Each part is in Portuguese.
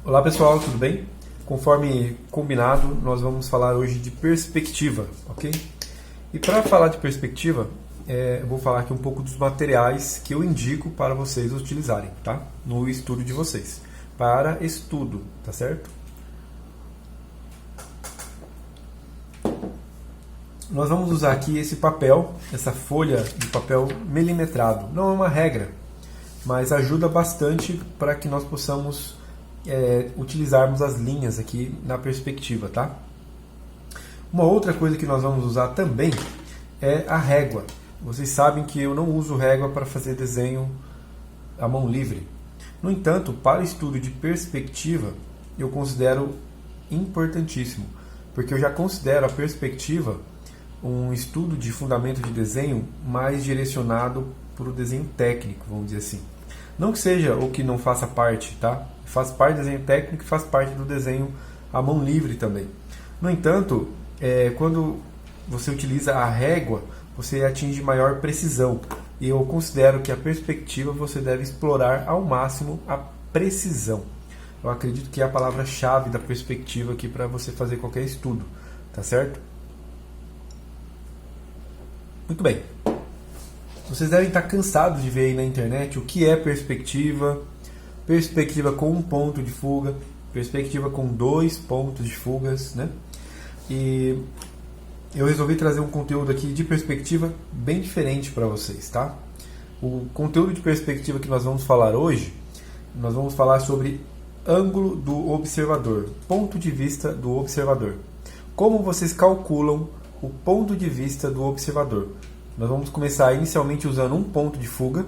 Olá pessoal, tudo bem? Conforme combinado, nós vamos falar hoje de perspectiva, ok? E para falar de perspectiva, eu vou falar aqui um pouco dos materiais que eu indico para vocês utilizarem, tá? No estudo de vocês. Para estudo, tá certo? Nós vamos usar aqui esse papel, essa folha de papel milimetrado. Não é uma regra, mas ajuda bastante para que nós possamos utilizarmos as linhas aqui na perspectiva, tá? Uma outra coisa que nós vamos usar também é a régua. Vocês sabem que eu não uso régua para fazer desenho à mão livre. No entanto, para o estudo de perspectiva, eu considero importantíssimo, porque eu já considero a perspectiva um estudo de fundamento de desenho mais direcionado para o desenho técnico, vamos dizer assim. Não que seja o que não faça parte, tá? Faz parte do desenho técnico e faz parte do desenho à mão livre também. No entanto, quando você utiliza a régua, você atinge maior precisão. E eu considero que a perspectiva você deve explorar ao máximo a precisão. Eu acredito que é a palavra-chave da perspectiva aqui para você fazer qualquer estudo, tá certo? Muito bem. Vocês devem estar cansados de ver aí na internet o que é perspectiva, perspectiva com um ponto de fuga, perspectiva com 2 pontos de fugas, né? E eu resolvi trazer um conteúdo aqui de perspectiva bem diferente para vocês, tá? O conteúdo de perspectiva que nós vamos falar hoje, nós vamos falar sobre ângulo do observador, ponto de vista do observador. Como vocês calculam o ponto de vista do observador? Nós vamos começar inicialmente usando um ponto de fuga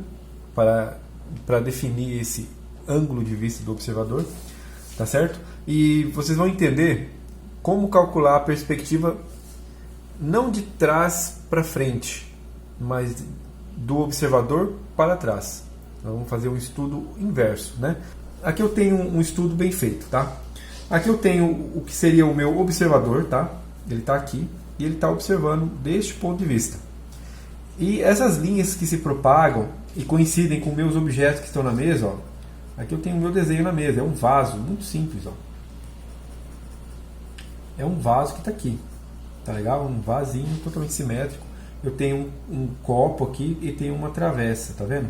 para definir esse ângulo de vista do observador, tá certo? E vocês vão entender como calcular a perspectiva não de trás para frente, mas do observador para trás. Nós vamos fazer um estudo inverso, né? Aqui eu tenho um estudo bem feito, tá? Aqui eu tenho o que seria o meu observador, tá? Ele está aqui e ele está observando deste ponto de vista. E essas linhas que se propagam e coincidem com meus objetos que estão na mesa, ó. Aqui eu tenho o meu desenho na mesa, é um vaso, muito simples, ó. É um vaso que está aqui, tá legal? Um vasinho totalmente simétrico. Eu tenho um copo aqui e tenho uma travessa, tá vendo?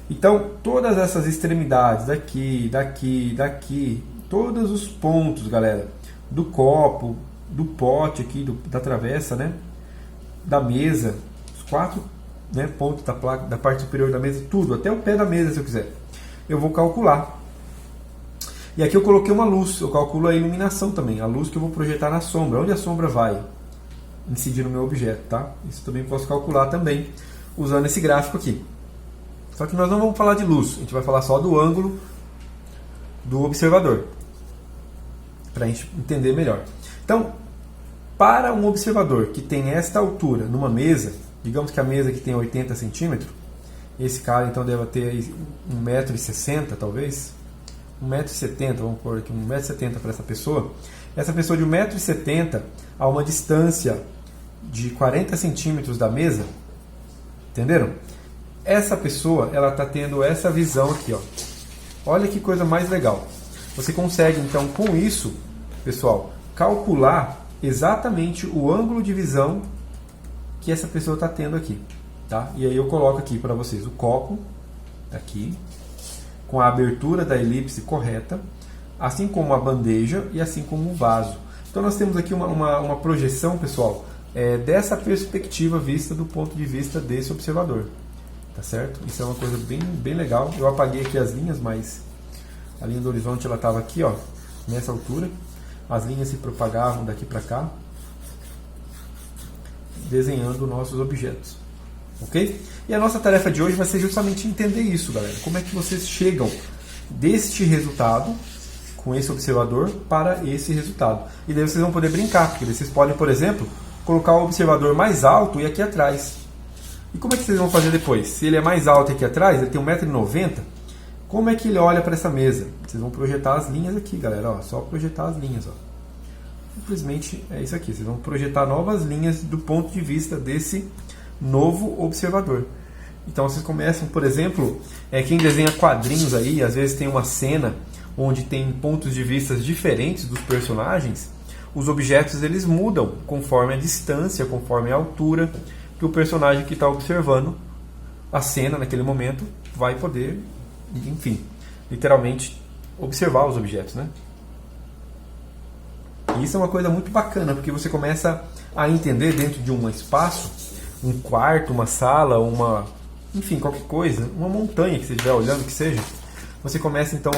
Então, todas essas extremidades, daqui, daqui, daqui, todos os pontos, galera, do copo, do pote aqui, da travessa, né? Da mesa, 4 pontos da placa, da parte superior da mesa, tudo, até o pé da mesa se eu quiser. Eu vou calcular. E aqui eu coloquei uma luz, eu calculo a iluminação também, a luz que eu vou projetar na sombra, onde a sombra vai incidir no meu objeto, tá? Isso também posso calcular também, usando esse gráfico aqui. Só que nós não vamos falar de luz, a gente vai falar só do ângulo do observador, para a gente entender melhor. Então, para um observador que tem esta altura numa mesa, digamos que a mesa aqui tem 80 centímetros, esse cara então deve ter 1,60 m talvez, 1,70 m, vamos pôr aqui 1,70 m para essa pessoa. Essa pessoa de 1,70 m a uma distância de 40 centímetros da mesa, entenderam? Essa pessoa, ela está tendo essa visão aqui, ó. Olha que coisa mais legal. Você consegue então com isso, pessoal, calcular exatamente o ângulo de visão que essa pessoa está tendo aqui, tá? E aí eu coloco aqui para vocês o copo aqui com a abertura da elipse correta, assim como a bandeja e assim como o vaso. Então nós temos aqui uma projeção, pessoal, dessa perspectiva vista do ponto de vista desse observador, tá certo? Isso é uma coisa bem legal. Eu apaguei aqui as linhas, mas a linha do horizonte ela estava aqui, ó, nessa altura. As linhas se propagavam daqui para cá, desenhando nossos objetos, ok? E a nossa tarefa de hoje vai ser justamente entender isso, galera. Como é que vocês chegam deste resultado, com esse observador, para esse resultado. E daí vocês vão poder brincar, porque vocês podem, por exemplo, colocar o observador mais alto e aqui atrás. E como é que vocês vão fazer depois? Se ele é mais alto aqui atrás, ele tem 1,90 m, como é que ele olha para essa mesa? Vocês vão projetar as linhas aqui, galera. Ó, só projetar as linhas. Ó. Simplesmente é isso aqui. Vocês vão projetar novas linhas do ponto de vista desse novo observador. Então vocês começam, por exemplo, quem desenha quadrinhos aí, às vezes tem uma cena onde tem pontos de vista diferentes dos personagens, os objetos eles mudam conforme a distância, conforme a altura que o personagem que está observando a cena naquele momento vai poder, enfim, literalmente observar os objetos, né? E isso é uma coisa muito bacana, porque você começa a entender dentro de um espaço, um quarto, uma sala, enfim, qualquer coisa, uma montanha que você estiver olhando, que seja, você começa então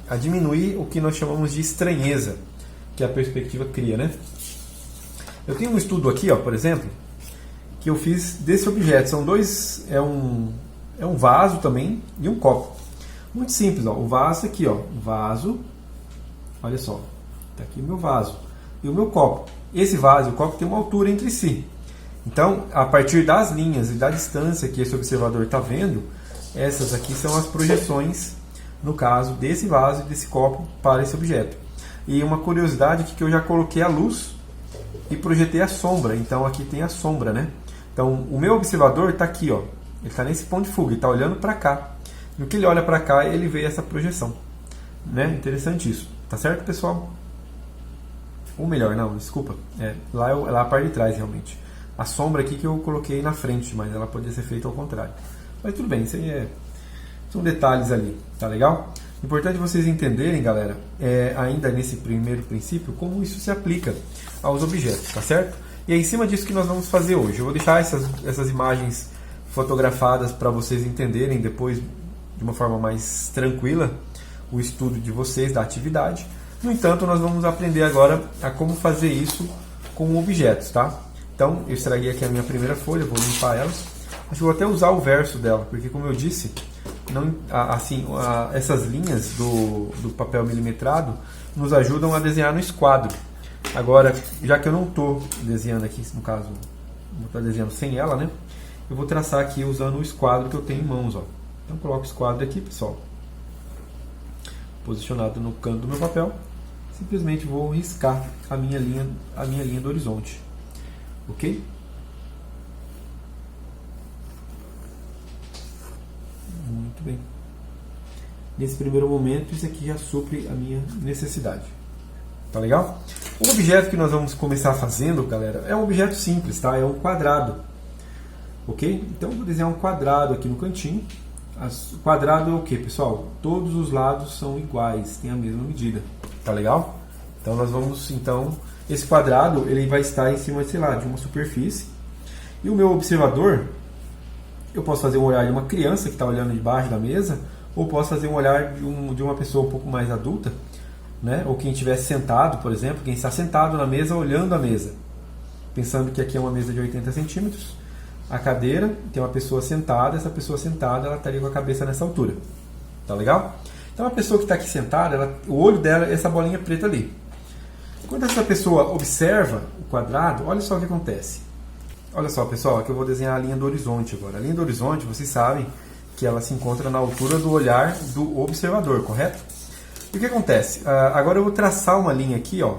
a diminuir o que nós chamamos de estranheza que a perspectiva cria, né? Eu tenho um estudo aqui, ó, por exemplo, que eu fiz desse objeto. São dois, é um vaso também e um copo. Muito simples, ó. O vaso aqui, ó, vaso. Olha só, tá aqui o meu vaso e o meu copo. Esse vaso e o copo tem uma altura entre si. Então, a partir das linhas e da distância que esse observador está vendo, essas aqui são as projeções, no caso desse vaso e desse copo, para esse objeto. E uma curiosidade aqui que eu já coloquei a luz e projetei a sombra. Então aqui tem a sombra, né? Então o meu observador está aqui, ó. Ele está nesse ponto de fuga, ele está olhando para cá. No que ele olha para cá, ele vê essa projeção, né? Interessante isso. Tá certo, pessoal? Ou melhor, não, desculpa. Lá é a parte de trás, realmente. A sombra aqui que eu coloquei na frente, mas ela poderia ser feita ao contrário. Mas tudo bem, isso aí são detalhes ali, tá legal? Importante vocês entenderem, galera, ainda nesse primeiro princípio, como isso se aplica aos objetos, tá certo? E é em cima disso que nós vamos fazer hoje. Eu vou deixar essas imagens fotografadas para vocês entenderem depois, de uma forma mais tranquila, o estudo de vocês, da atividade. No entanto, nós vamos aprender agora a como fazer isso com objetos, tá? Então, eu estraguei aqui a minha primeira folha, vou limpar ela. Acho que vou até usar o verso dela, porque como eu disse, essas linhas do papel milimetrado nos ajudam a desenhar no esquadro. Agora, já que eu não estou desenhando aqui, no caso, vou estar desenhando sem ela, né? Eu vou traçar aqui usando o esquadro que eu tenho em mãos, ó. Então, coloco o esquadro aqui, pessoal, posicionado no canto do meu papel. Simplesmente vou riscar a minha linha do horizonte, ok? Muito bem. Nesse primeiro momento, isso aqui já supre a minha necessidade. Tá legal? O objeto que nós vamos começar fazendo, galera, é um objeto simples, tá? É um quadrado. Ok? Então, eu vou desenhar um quadrado aqui no cantinho. O quadrado é o que, pessoal? Todos os lados são iguais, têm a mesma medida. Tá legal? Então, nós vamos, esse quadrado, ele vai estar em cima, sei lá, de uma superfície. E o meu observador, eu posso fazer um olhar de uma criança que está olhando debaixo da mesa, ou posso fazer um olhar de uma pessoa um pouco mais adulta, né? Ou quem estivesse sentado, por exemplo, quem está sentado na mesa olhando a mesa, pensando que aqui é uma mesa de 80 centímetros, a cadeira, tem uma pessoa sentada, essa pessoa sentada ela estaria com a cabeça nessa altura. Tá legal? Então a pessoa que está aqui sentada, o olho dela é essa bolinha preta ali. Quando essa pessoa observa o quadrado, olha só o que acontece. Olha só, pessoal, aqui eu vou desenhar a linha do horizonte agora. A linha do horizonte, vocês sabem que ela se encontra na altura do olhar do observador, correto? E o que acontece? Agora eu vou traçar uma linha aqui, ó.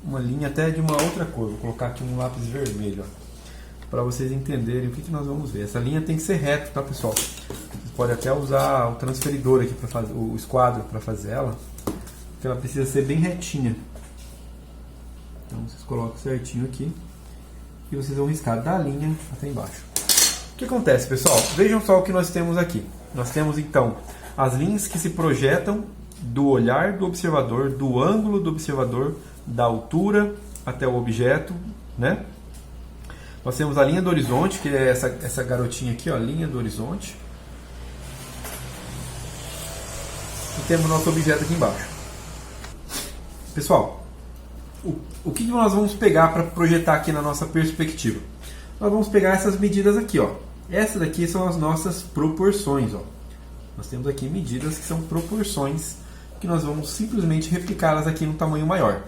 Uma linha até de uma outra cor. Vou colocar aqui um lápis vermelho, ó, para vocês entenderem o que nós vamos ver. Essa linha tem que ser reta, tá, pessoal? Vocês podem até usar o transferidor aqui, para fazer o esquadro para fazer ela, porque ela precisa ser bem retinha. Então vocês colocam certinho aqui e vocês vão riscar da linha até embaixo. O que acontece, pessoal? Vejam só o que nós temos aqui. Nós temos então as linhas que se projetam do olhar do observador, do ângulo do observador, da altura até o objeto, né? Nós temos a linha do horizonte, que é essa garotinha aqui, ó, linha do horizonte. E temos o nosso objeto aqui embaixo. Pessoal, o que nós vamos pegar para projetar aqui na nossa perspectiva? Nós vamos pegar essas medidas aqui, ó. Essas daqui são as nossas proporções, ó. Nós temos aqui medidas que são proporções, que nós vamos simplesmente replicá-las aqui no tamanho maior.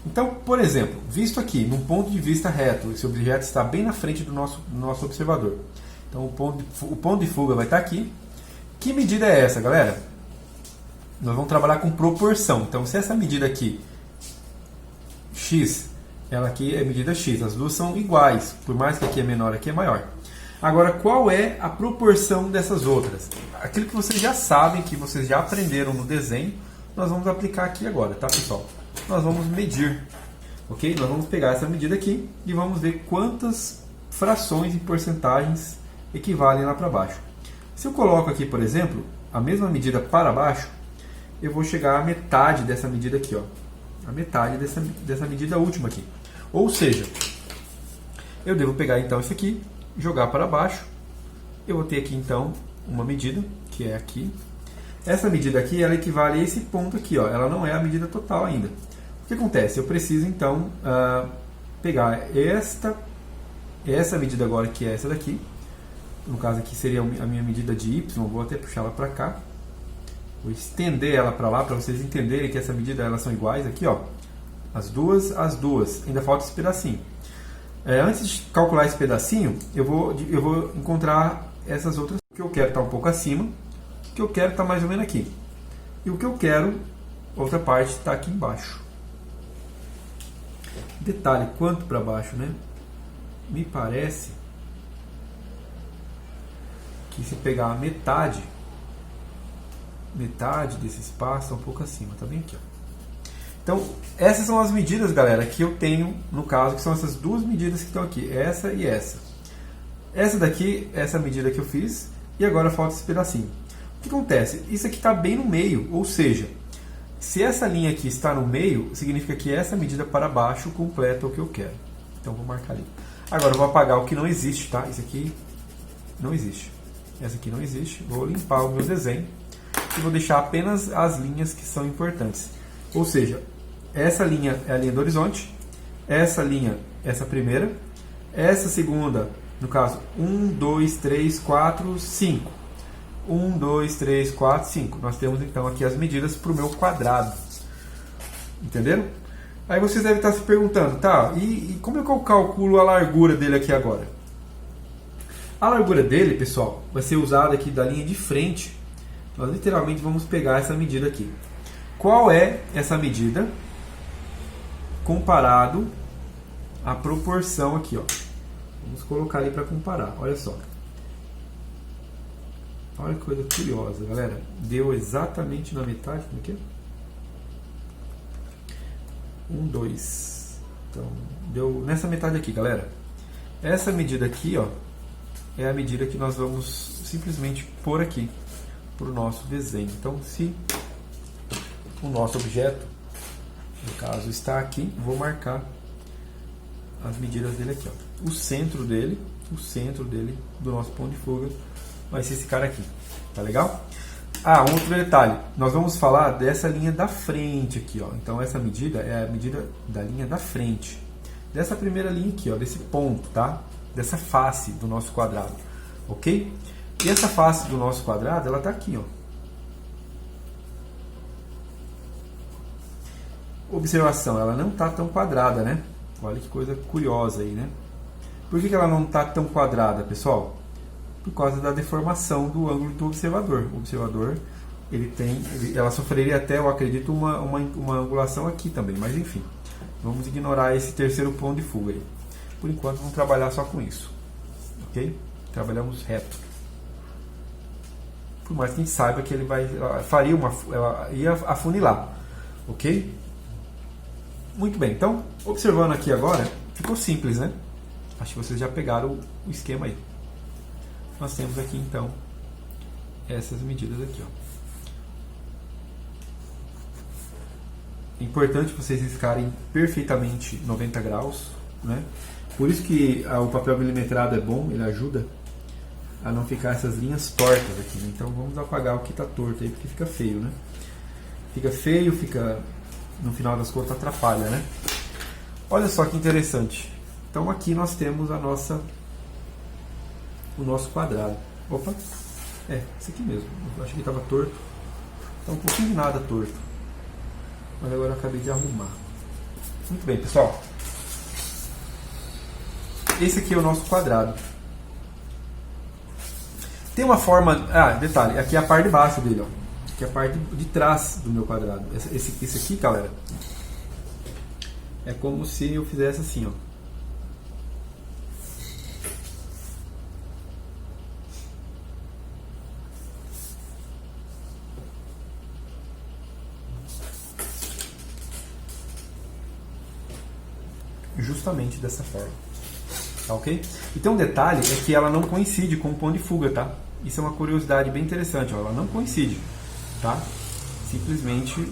Então, por exemplo, visto aqui, num ponto de vista reto, esse objeto está bem na frente do nosso observador. Então, o ponto de fuga vai estar aqui. Que medida é essa, galera? Nós vamos trabalhar com proporção. Então, se essa medida aqui, x, ela aqui é medida x, as duas são iguais, por mais que aqui é menor, aqui é maior. Agora, qual é a proporção dessas outras? Aquilo que vocês já sabem, que vocês já aprenderam no desenho, nós vamos aplicar aqui agora, tá, pessoal? Nós vamos medir, ok? Nós vamos pegar essa medida aqui e vamos ver quantas frações e porcentagens equivalem lá para baixo. Se eu coloco aqui, por exemplo, a mesma medida para baixo, eu vou chegar à metade dessa medida aqui, ó. A metade dessa medida última aqui. Ou seja, eu devo pegar então isso aqui, jogar para baixo. Eu vou ter aqui então uma medida, que é aqui. Essa medida aqui, ela equivale a esse ponto aqui, ó. Ela não é a medida total ainda. O que acontece? Eu preciso então pegar essa medida agora, que é essa daqui. No caso aqui seria a minha medida de y, vou até puxar ela para cá. Vou estender ela para lá, para vocês entenderem que essa medida elas são iguais aqui, ó. As duas. Ainda falta esse pedacinho. Antes de calcular esse pedacinho, eu vou encontrar essas outras. O que eu quero está um pouco acima, o que eu quero está mais ou menos aqui. E o que eu quero, outra parte, está aqui embaixo. Detalhe, quanto para baixo, né? Me parece que se pegar a metade desse espaço está um pouco acima, tá bem aqui, ó. Então, essas são as medidas, galera, que eu tenho no caso, que são essas duas medidas que estão aqui, essa e essa. Essa daqui, essa medida que eu fiz, e agora falta esse pedacinho. O que acontece? Isso aqui está bem no meio, ou seja, se essa linha aqui está no meio, significa que essa medida para baixo completa o que eu quero. Então, vou marcar ali. Agora, eu vou apagar o que não existe, tá? Isso aqui não existe. Essa aqui não existe. Vou limpar o meu desenho e vou deixar apenas as linhas que são importantes. Ou seja, essa linha é a linha do horizonte, essa linha, essa primeira, essa segunda, no caso, 1, 2, 3, 4, 5. 1, 2, 3, 4, 5. Nós temos então aqui as medidas para o meu quadrado. Entenderam? Aí vocês devem estar se perguntando, tá, e como é que eu calculo a largura dele aqui agora? A largura dele, pessoal, vai ser usada aqui da linha de frente. Nós literalmente vamos pegar essa medida aqui. Qual é essa medida comparado à proporção aqui, ó? Vamos colocar ali para comparar. Olha só. Olha que coisa curiosa, galera. Deu exatamente na metade. Como é que é? 1, 2. Então, deu nessa metade aqui, galera. Essa medida aqui, ó, é a medida que nós vamos simplesmente pôr aqui para o nosso desenho. Então, se o nosso objeto, no caso, está aqui, vou marcar as medidas dele aqui, ó. O centro dele do nosso ponto de fuga vai ser esse cara aqui. Tá legal? Ah, um outro detalhe. Nós vamos falar dessa linha da frente aqui, ó. Então essa medida é a medida da linha da frente. Dessa primeira linha aqui, ó, desse ponto, tá? Dessa face do nosso quadrado. OK? E essa face do nosso quadrado, ela tá aqui, ó. Observação, ela não tá tão quadrada, né? Olha que coisa curiosa aí, né? Por que ela não tá tão quadrada, pessoal? Por causa da deformação do ângulo do observador. O observador, ela sofreria até, eu acredito, uma angulação aqui também, mas enfim. Vamos ignorar esse terceiro ponto de fuga aí. Por enquanto, vamos trabalhar só com isso. Ok? Trabalhamos reto. Por mais que a gente saiba que ele ela ia afunilar. Ok? Muito bem. Então, observando aqui agora, ficou simples, né? Acho que vocês já pegaram o esquema aí. Nós temos aqui, então, essas medidas aqui, ó. É importante vocês riscarem perfeitamente 90 graus, né? Por isso que o papel milimetrado é bom, ele ajuda a não ficar essas linhas tortas aqui, né? Então vamos apagar o que está torto aí, porque fica feio, né? Fica feio, no final das contas atrapalha, né? Olha só que interessante. Então aqui nós temos o nosso quadrado. Opa, esse aqui mesmo. Eu achei que estava torto. Está um pouquinho de nada torto. Mas agora eu acabei de arrumar. Muito bem, pessoal. Esse aqui é o nosso quadrado. Tem uma forma... detalhe. Aqui é a parte de baixo dele, ó. Aqui é a parte de trás do meu quadrado. Esse aqui, galera, é como se eu fizesse assim, ó. justamente dessa forma. Tá ok? E tem um detalhe, é que ela não coincide com o ponto de fuga, tá? Isso é uma curiosidade bem interessante, ó, ela não coincide, tá? Simplesmente,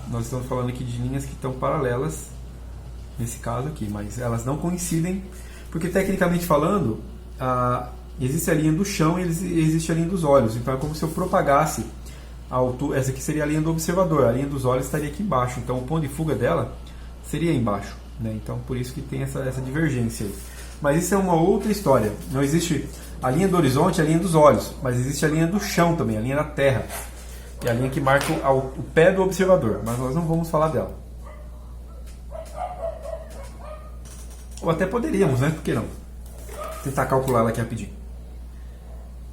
nós estamos falando aqui de linhas que estão paralelas, nesse caso aqui, mas elas não coincidem, porque tecnicamente falando, existe a linha do chão e existe a linha dos olhos, então é como se eu propagasse a altura. Essa aqui seria a linha do observador, a linha dos olhos estaria aqui embaixo, então o ponto de fuga dela seria embaixo, né? Então por isso que tem essa divergência aí. Mas isso é uma outra história. Não existe a linha do horizonte, a linha dos olhos, mas existe a linha do chão também, a linha da terra, que é a linha que marca o pé do observador, mas nós não vamos falar dela. Ou até poderíamos, né? Por que não? Tentar calcular ela aqui rapidinho.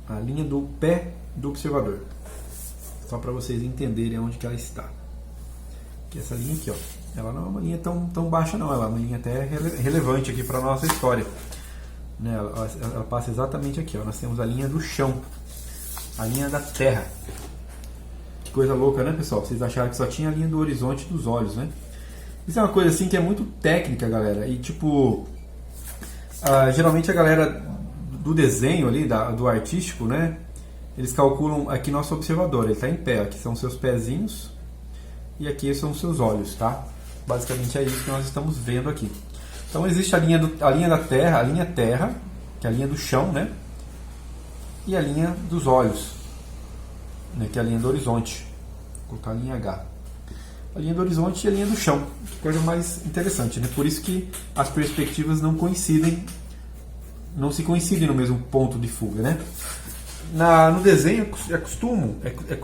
A linha do pé do observador. Só para vocês entenderem onde que ela está. Que essa linha aqui, ó, ela não é uma linha tão baixa não, ela é uma linha até relevante aqui para a nossa história. Né? Ela passa exatamente aqui, ó. Nós temos a linha do chão, a linha da terra. Que coisa louca, né, pessoal? Vocês acharam que só tinha a linha do horizonte dos olhos, né? Isso é uma coisa assim que é muito técnica, galera. E tipo, geralmente a galera do desenho ali, do artístico, né? Eles calculam aqui nosso observador, ele está em pé, aqui são seus pezinhos e aqui são seus olhos, tá? Basicamente é isso que nós estamos vendo aqui. Então existe a linha da terra, a linha terra, que é a linha do chão, né? E a linha dos olhos, né? Que é a linha do horizonte. Vou colocar a linha H. A linha do horizonte e a linha do chão. Que coisa mais interessante, né? Por isso que as perspectivas não se coincidem no mesmo ponto de fuga, né? No desenho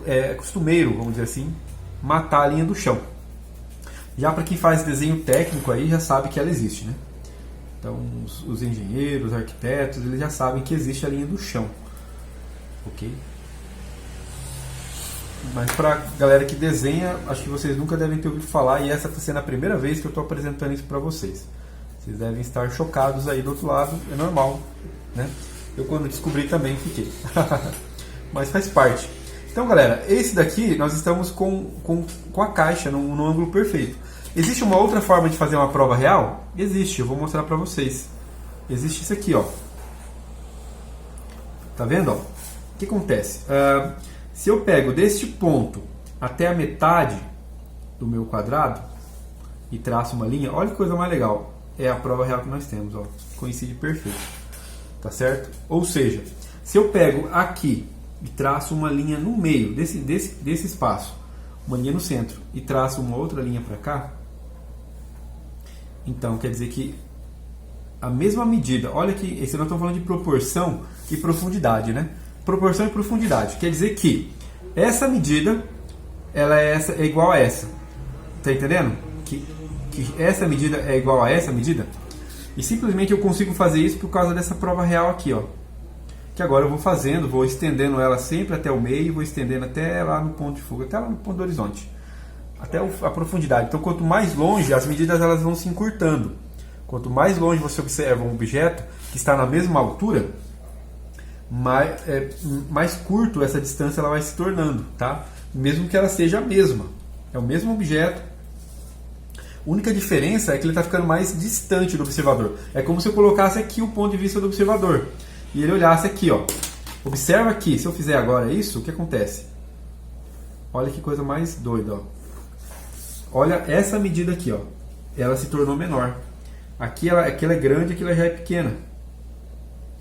é costumeiro, vamos dizer assim, matar a linha do chão. Já para quem faz desenho técnico aí já sabe que ela existe, né? Então os engenheiros, os arquitetos, eles já sabem que existe a linha do chão, ok? Mas para galera que desenha, acho que vocês nunca devem ter ouvido falar, e essa está sendo a primeira vez que eu estou apresentando isso para vocês. Vocês devem estar chocados aí do outro lado, é normal, né? Eu quando descobri também fiquei. Mas faz parte. Então galera, esse daqui nós estamos com a caixa no ângulo perfeito. Existe uma outra forma de fazer uma prova real? Existe, eu vou mostrar para vocês. Existe isso aqui, ó. Tá vendo? Ó? O que acontece? Se eu pego deste ponto até a metade do meu quadrado e traço uma linha, olha que coisa mais legal. É a prova real que nós temos, ó. Coincide perfeito. Tá certo? Ou seja, se eu pego aqui e traço uma linha no meio desse espaço, uma linha no centro, e traço uma outra linha para cá, então quer dizer que a mesma medida, olha que esse nós estamos falando de proporção e profundidade, né? Proporção e profundidade, quer dizer que essa medida ela é igual a essa. Tá entendendo? Que essa medida é igual a essa medida? E simplesmente eu consigo fazer isso por causa dessa prova real aqui, ó. Que agora eu vou estendendo ela sempre até o meio, vou estendendo até lá no ponto de fuga, até lá no ponto do horizonte, até a profundidade. Então quanto mais longe, as medidas elas vão se encurtando. Quanto mais longe você observa um objeto que está na mesma altura, mais curto essa distância ela vai se tornando, tá? Mesmo que ela seja a mesma. É o mesmo objeto. A única diferença é que ele está ficando mais distante do observador. É como se eu colocasse aqui o ponto de vista do observador e ele olhasse aqui, ó. Observa aqui, se eu fizer agora isso, o que acontece? Olha que coisa mais doida, ó. Olha essa medida aqui, ó. Ela se tornou menor. Aqui ela é grande, aqui ela já é pequena.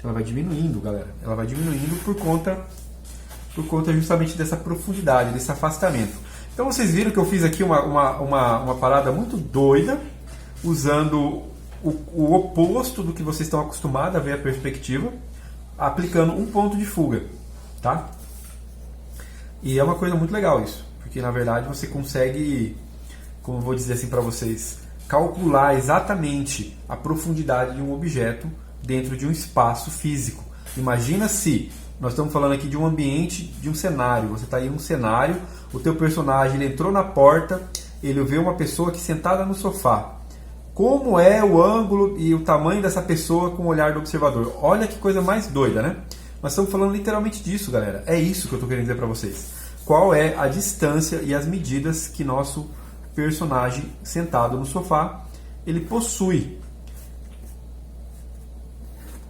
Ela vai diminuindo, galera. Ela vai diminuindo por conta justamente dessa profundidade, desse afastamento. Então vocês viram que eu fiz aqui uma parada muito doida, usando o oposto do que vocês estão acostumados a ver a perspectiva, aplicando um ponto de fuga, tá? E é uma coisa muito legal isso, porque na verdade você consegue, como eu vou dizer assim para vocês, calcular exatamente a profundidade de um objeto dentro de um espaço físico. Imagina se nós estamos falando aqui de um ambiente, de um cenário. Você está em um cenário, o teu personagem ele entrou na porta, ele vê uma pessoa aqui sentada no sofá. Como é o ângulo e o tamanho dessa pessoa com o olhar do observador? Olha que coisa mais doida, né? Nós estamos falando literalmente disso, galera. É isso que eu estou querendo dizer para vocês. Qual é a distância e as medidas que nosso personagem sentado no sofá ele possui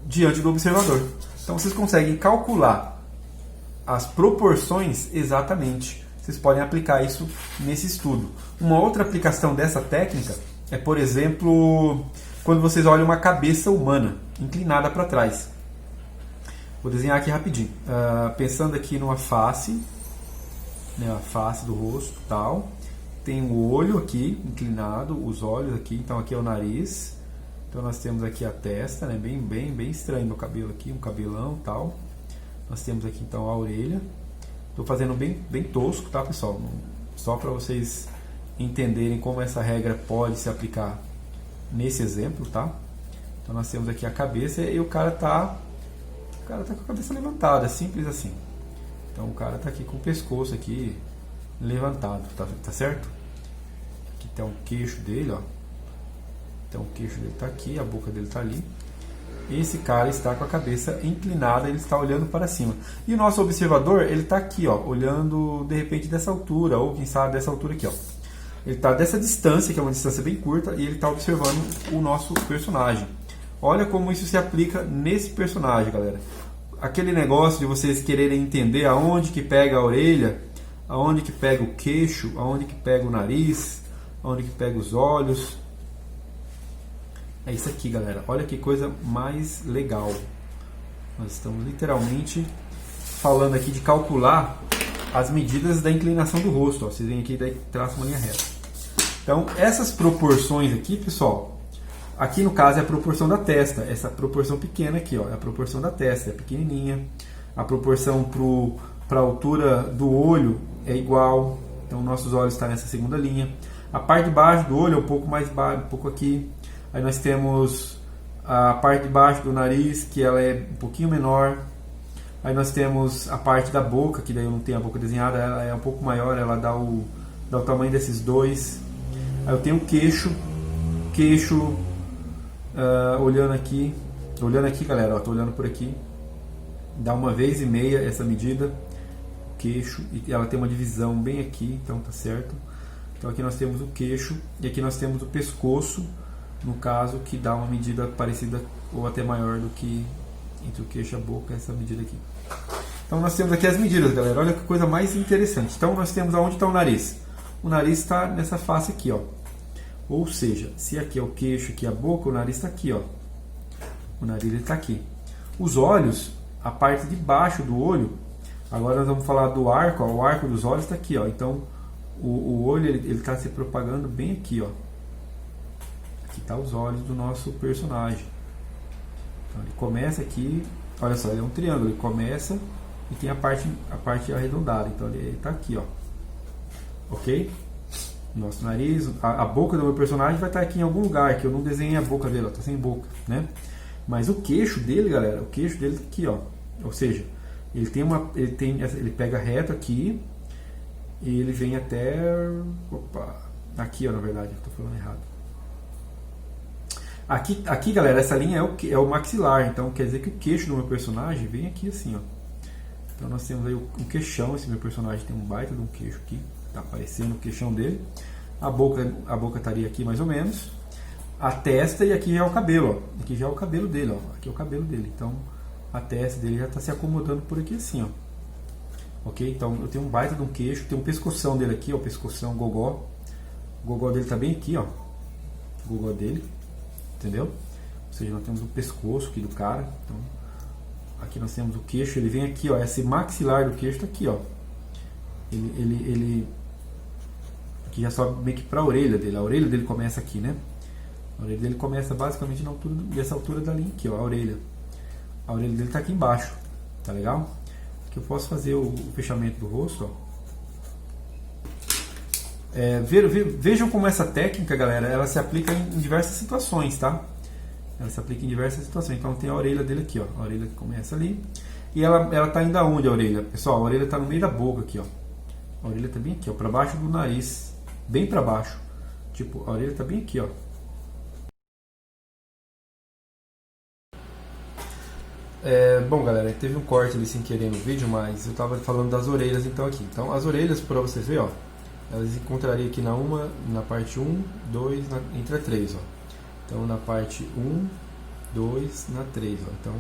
diante do observador. Então vocês conseguem calcular as proporções exatamente. Vocês podem aplicar isso nesse estudo. Uma outra aplicação dessa técnica é, por exemplo, quando vocês olham uma cabeça humana inclinada para trás. Vou desenhar aqui rapidinho. Pensando aqui numa face, né, a face do rosto, tal. Tem o olho aqui inclinado, os olhos aqui. Então aqui é o nariz. Então nós temos aqui a testa, né, bem estranho meu cabelo aqui, um cabelão, tal. Nós temos aqui então a orelha. Estou fazendo bem tosco, tá, pessoal? Só para vocês entenderem como essa regra pode se aplicar nesse exemplo, tá? Então nós temos aqui a cabeça e o cara tá com a cabeça levantada, é simples assim. Então o cara tá aqui com o pescoço aqui levantado, tá certo? Aqui tem o queixo dele, ó. Então o queixo dele tá aqui, a boca dele tá ali. Esse cara está com a cabeça inclinada, ele está olhando para cima. E o nosso observador, ele está aqui, ó, olhando de repente dessa altura, ou quem sabe dessa altura aqui, ó. Ele está dessa distância, que é uma distância bem curta, e ele está observando o nosso personagem. Olha como isso se aplica nesse personagem, galera. Aquele negócio de vocês quererem entender aonde que pega a orelha, aonde que pega o queixo, aonde que pega o nariz, aonde que pega os olhos. É isso aqui, galera. Olha que coisa mais legal. Nós estamos literalmente falando aqui de calcular as medidas da inclinação do rosto. Ó. Vocês veem aqui, daí traça uma linha reta. Então, essas proporções aqui, pessoal, aqui no caso é a proporção da testa. Essa proporção pequena aqui, ó, é a proporção da testa, é pequenininha. A proporção para a altura do olho é igual. Então, nossos olhos estão nessa segunda linha. A parte de baixo do olho é um pouco mais baixo, um pouco aqui. Aí nós temos a parte de baixo do nariz, que ela é um pouquinho menor. Aí nós temos a parte da boca, que daí eu não tenho a boca desenhada, ela é um pouco maior, ela dá o tamanho desses dois. Aí eu tenho o queixo, olhando aqui, galera, ó, tô olhando por aqui, dá 1,5 vezes essa medida, queixo, e ela tem uma divisão bem aqui, então tá certo. Então aqui nós temos o queixo, e aqui nós temos o pescoço, no caso, que dá uma medida parecida ou até maior do que entre o queixo e a boca, essa medida aqui. Então nós temos aqui as medidas, galera. Olha que coisa mais interessante. Então nós temos aonde está o nariz. O nariz está nessa face aqui, ó. Ou seja, se aqui é o queixo, aqui é a boca, o nariz está aqui, ó. O nariz está aqui. Os olhos, a parte de baixo do olho. Agora nós vamos falar do arco, ó. O arco dos olhos está aqui, ó. Então o olho ele está se propagando bem aqui, ó. Aqui está os olhos do nosso personagem. Então ele começa aqui, olha só, ele é um triângulo, ele começa e tem a parte arredondada, então ele está aqui, ó. Ok? Nosso nariz, a boca do meu personagem vai estar aqui em algum lugar, que eu não desenhei a boca dele, ó, tá sem boca, né? Mas o queixo dele, galera, o queixo dele tá aqui, ó. Ou seja, ele pega reto aqui e ele vem até, aqui, ó, na verdade, eu tô falando errado. Aqui, galera, essa linha é o maxilar, então quer dizer que o queixo do meu personagem vem aqui assim, ó. Então nós temos aí um queixão, esse meu personagem tem um baita de um queixo aqui, tá aparecendo o queixão dele. A boca estaria aqui mais ou menos. A testa, e aqui já é o cabelo, ó. Aqui já é o cabelo dele, ó. Aqui é o cabelo dele, então a testa dele já está se acomodando por aqui assim, ó. Ok? Então eu tenho um baita de um queixo, tem um pescoção dele aqui, ó, o pescoção gogó. O gogó dele está bem aqui, ó. O gogó dele. Entendeu? Ou seja, nós temos o pescoço aqui do cara. Então, aqui nós temos o queixo, ele vem aqui, ó. Esse maxilar do queixo está aqui, ó. Ele aqui já sobe meio que para a orelha dele. A orelha dele começa aqui, né? A orelha dele começa basicamente na altura dessa altura da linha aqui, ó. A orelha dele está aqui embaixo. Tá legal? Aqui eu posso fazer o fechamento do rosto, ó. Vejam como essa técnica, galera, ela se aplica em diversas situações, tá? Ela se aplica em diversas situações. Então tem a orelha dele aqui, ó. A orelha que começa ali. E ela tá indo aonde a orelha? Pessoal, a orelha tá no meio da boca aqui, ó. A orelha tá bem aqui, ó, para baixo do nariz, bem para baixo. Tipo, a orelha tá bem aqui, ó. Bom, galera, teve um corte ali sem querer no vídeo, mas eu tava falando das orelhas então aqui. Então as orelhas, para vocês verem, ó. Elas encontrariam aqui na parte 1, 2, entre a 3, ó. Então na parte 1, 2, na 3. Ó. Então,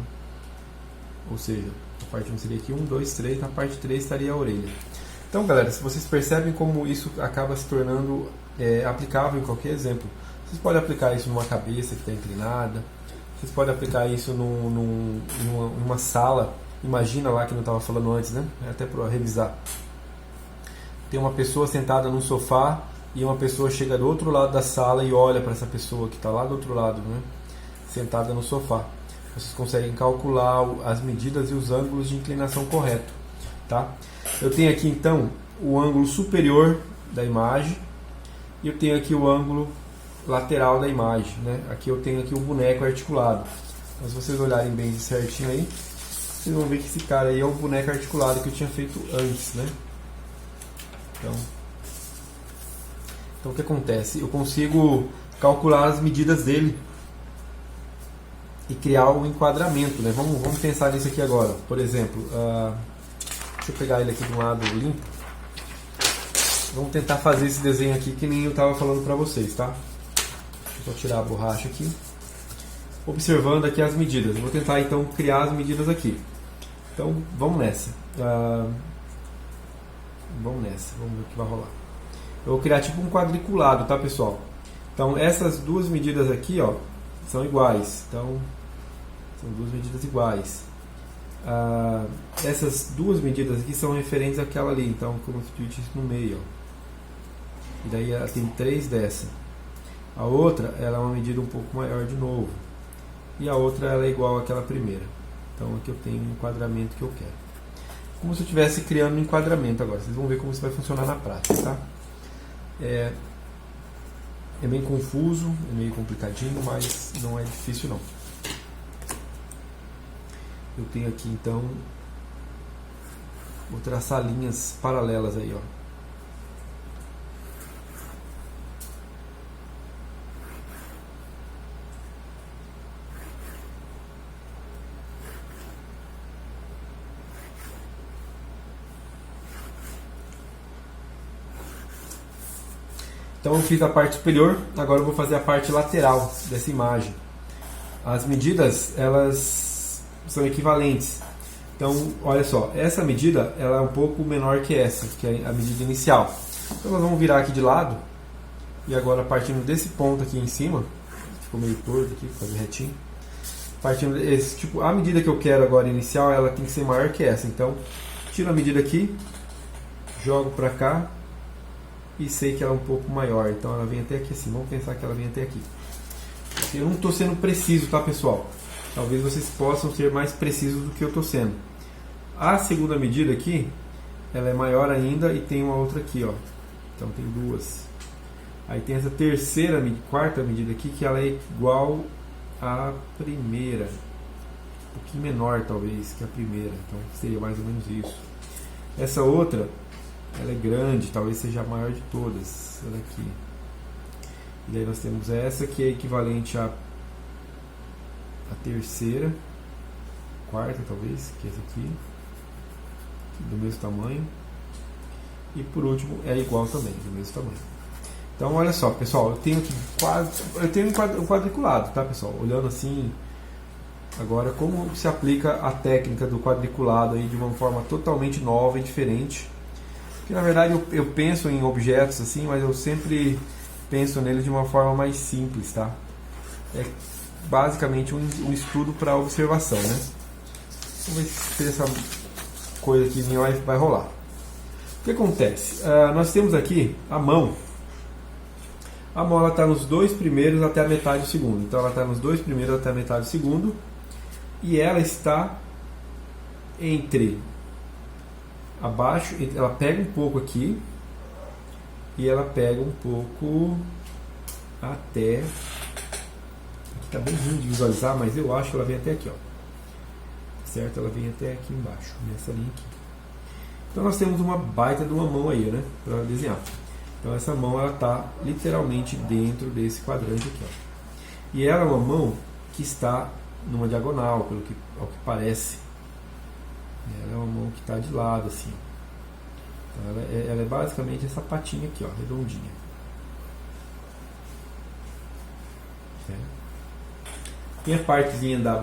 ou seja, a parte 1 seria aqui 1, 2, 3, na parte 3 estaria a orelha. Então galera, se vocês percebem como isso acaba se tornando aplicável em qualquer exemplo. Vocês podem aplicar isso numa cabeça que está inclinada, vocês podem aplicar isso numa sala. Imagina lá que eu estava falando antes, né? Até para revisar. Tem uma pessoa sentada num sofá e uma pessoa chega do outro lado da sala e olha para essa pessoa que está lá do outro lado, né? Sentada no sofá. Vocês conseguem calcular as medidas e os ângulos de inclinação correto, tá? Eu tenho aqui então o ângulo superior da imagem e eu tenho aqui o ângulo lateral da imagem, né? Aqui eu tenho aqui o boneco articulado. Então, se vocês olharem bem de certinho aí, vocês vão ver que esse cara aí é o boneco articulado que eu tinha feito antes, né? Então o que acontece? Eu consigo calcular as medidas dele e criar um enquadramento, né? Vamos pensar nisso aqui agora. Por exemplo, deixa eu pegar ele aqui de um lado limpo. Vamos tentar fazer esse desenho aqui que nem eu estava falando para vocês, tá? Deixa eu só tirar a borracha aqui. Observando aqui as medidas. Eu vou tentar então criar as medidas aqui. Então vamos nessa. Vamos ver o que vai rolar. Eu vou criar tipo um quadriculado, tá pessoal? Então essas duas medidas aqui, ó, são iguais. Então são duas medidas iguais. Essas duas medidas aqui são referentes àquela ali. Então como se divide isso no meio, ó. E daí ela tem 3 dessa. A outra ela é uma medida um pouco maior de novo. E a outra ela é igual àquela primeira. Então aqui eu tenho um enquadramento que eu quero. Como se eu estivesse criando um enquadramento agora. Vocês vão ver como isso vai funcionar na prática, tá? É meio confuso, é meio complicadinho, mas não é difícil não. Eu tenho aqui então, vou traçar linhas paralelas aí, ó. Então eu fiz a parte superior, agora eu vou fazer a parte lateral dessa imagem. As medidas, elas são equivalentes. Então, olha só, essa medida ela é um pouco menor que essa, que é a medida inicial. Então nós vamos virar aqui de lado, e agora partindo desse ponto aqui em cima, ficou meio torto aqui, vou fazer retinho. Partindo desse, tipo, a medida que eu quero agora inicial, ela tem que ser maior que essa. Então, tiro a medida aqui, jogo para cá, e sei que ela é um pouco maior, então ela vem até aqui assim. Vamos pensar que ela vem até aqui. Eu não estou sendo preciso, tá pessoal? Talvez vocês possam ser mais precisos do que eu estou sendo. A segunda medida aqui, ela é maior ainda e tem uma outra aqui, ó. Então tem duas. Aí tem essa quarta medida aqui, que ela é igual à primeira. Um pouquinho menor talvez que a primeira, então seria mais ou menos isso. Essa outra, ela é grande, talvez seja a maior de todas, ela aqui. E daí nós temos essa que é equivalente à terceira, quarta talvez, que é essa aqui, do mesmo tamanho. E por último é igual também, do mesmo tamanho. Então olha só pessoal, eu tenho aqui um quadriculado, tá pessoal? Olhando assim, agora como se aplica a técnica do quadriculado aí de uma forma totalmente nova e diferente. Que na verdade eu penso em objetos assim, mas eu sempre penso nele de uma forma mais simples, tá? É basicamente um estudo para observação, né? Vamos ver se essa coisa aqui vai rolar. O que acontece? Nós temos aqui a mão. A mão ela está nos dois primeiros até a metade do segundo. Então ela está nos dois primeiros até a metade do segundo. E ela está entre abaixo, ela pega um pouco aqui e ela pega um pouco até aqui. Está bem ruim de visualizar, mas eu acho que ela vem até aqui, ó. Certo? Ela vem até aqui embaixo, nessa linha aqui. Então nós temos uma baita de uma mão aí, né, para desenhar. Então essa mão ela está literalmente dentro desse quadrante aqui, ó. E ela é uma mão que está numa diagonal, ao que parece. Ela é uma mão que está de lado assim. Então ela é basicamente essa patinha aqui, ó, redondinha. Certo? Tem a partezinha da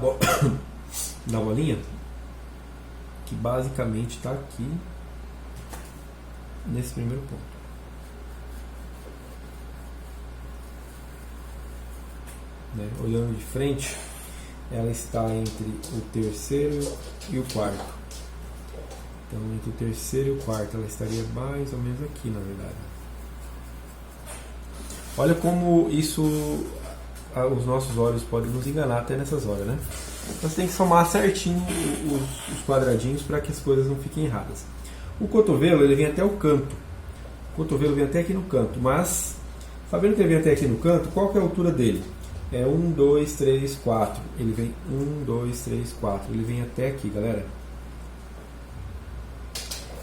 bolinha, que basicamente está aqui nesse primeiro ponto. Né? Olhando de frente, ela está entre o terceiro e o quarto. Então, entre o terceiro e o quarto, ela estaria mais ou menos aqui, na verdade. Olha como isso, os nossos olhos podem nos enganar até nessas horas, né? Então, você tem que somar certinho os quadradinhos para que as coisas não fiquem erradas. O cotovelo, ele vem até o canto. O cotovelo vem até aqui no canto, mas, sabendo que ele vem até aqui no canto, qual que é a altura dele? É 1, 2, 3, 4. Ele vem 1, 2, 3, 4. Ele vem até aqui, galera.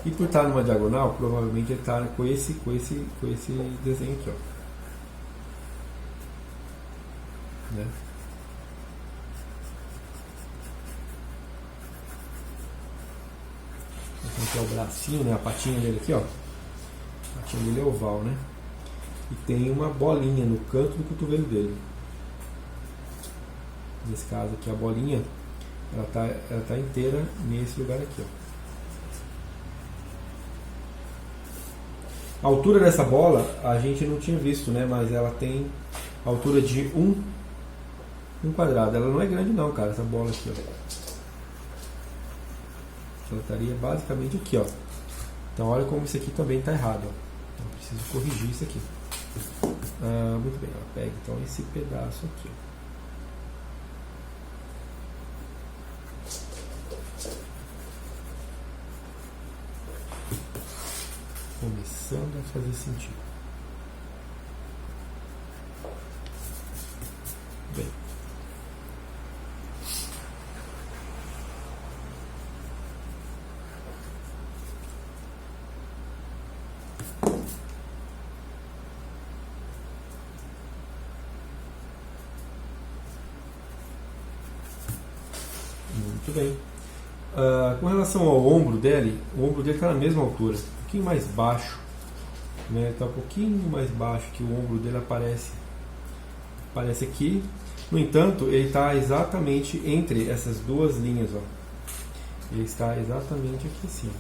E por estar numa diagonal, provavelmente ele está com esse desenho aqui, ó. Né? Então aqui é o bracinho, né? A patinha dele aqui, ó. A patinha dele é oval, né? E tem uma bolinha no canto do cotovelo dele. Nesse caso aqui, a bolinha, ela tá inteira nesse lugar aqui, ó. A altura dessa bola a gente não tinha visto, né? Mas ela tem a altura de um quadrado. Ela não é grande não, cara, essa bola aqui, ó. Ela estaria basicamente aqui, ó. Então olha como isso aqui também está errado, ó. Então preciso corrigir isso aqui. Muito bem, ela pega então esse pedaço aqui, ó. Começando a fazer sentido. Bem. Muito bem. Com relação ao ombro dele, o ombro dele está na mesma altura, um pouquinho mais baixo, né? Está um pouquinho mais baixo que o ombro dele aparece aqui. No entanto, ele está exatamente entre essas duas linhas, ó. Ele está exatamente aqui assim,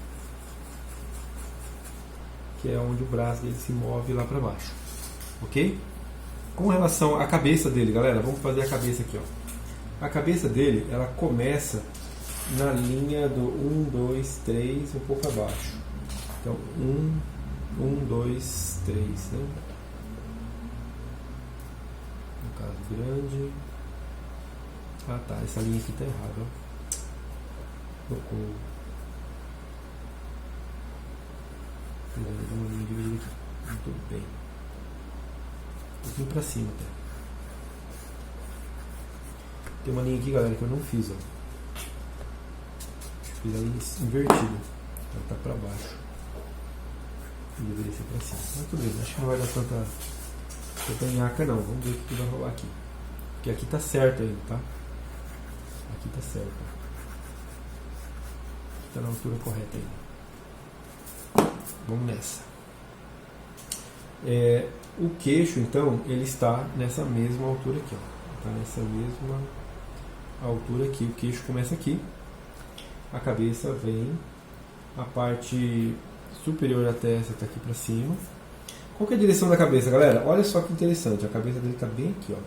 que é onde o braço dele se move lá para baixo, ok? Com relação à cabeça dele, galera, vamos fazer a cabeça aqui, ó. A cabeça dele, ela começa na linha do 1, 2, 3, um pouco abaixo. Então, 1, 2, 3, né? No caso grande. Ah, tá, essa linha aqui tá errada, ó. Uma linha dividida aqui. Muito bem. Um pouquinho pra cima até. Tem uma linha aqui, galera, que eu não fiz, ó. Fiz ela invertida. Ela tá pra baixo. E deveria ser pra cima. Mas tudo bem, acho que não vai dar tanta nhaca não. Vamos ver o que vai rolar aqui. Porque aqui tá certo ainda, tá? Aqui tá certo. Aqui tá na altura correta ainda. Vamos nessa. O queixo, então, ele está nessa mesma altura aqui, ó. Está nessa mesma altura aqui. O queixo começa aqui. A cabeça vem. A parte superior da testa está aqui para cima. Qual que é a direção da cabeça, galera? Olha só que interessante. A cabeça dele está bem aqui, ó.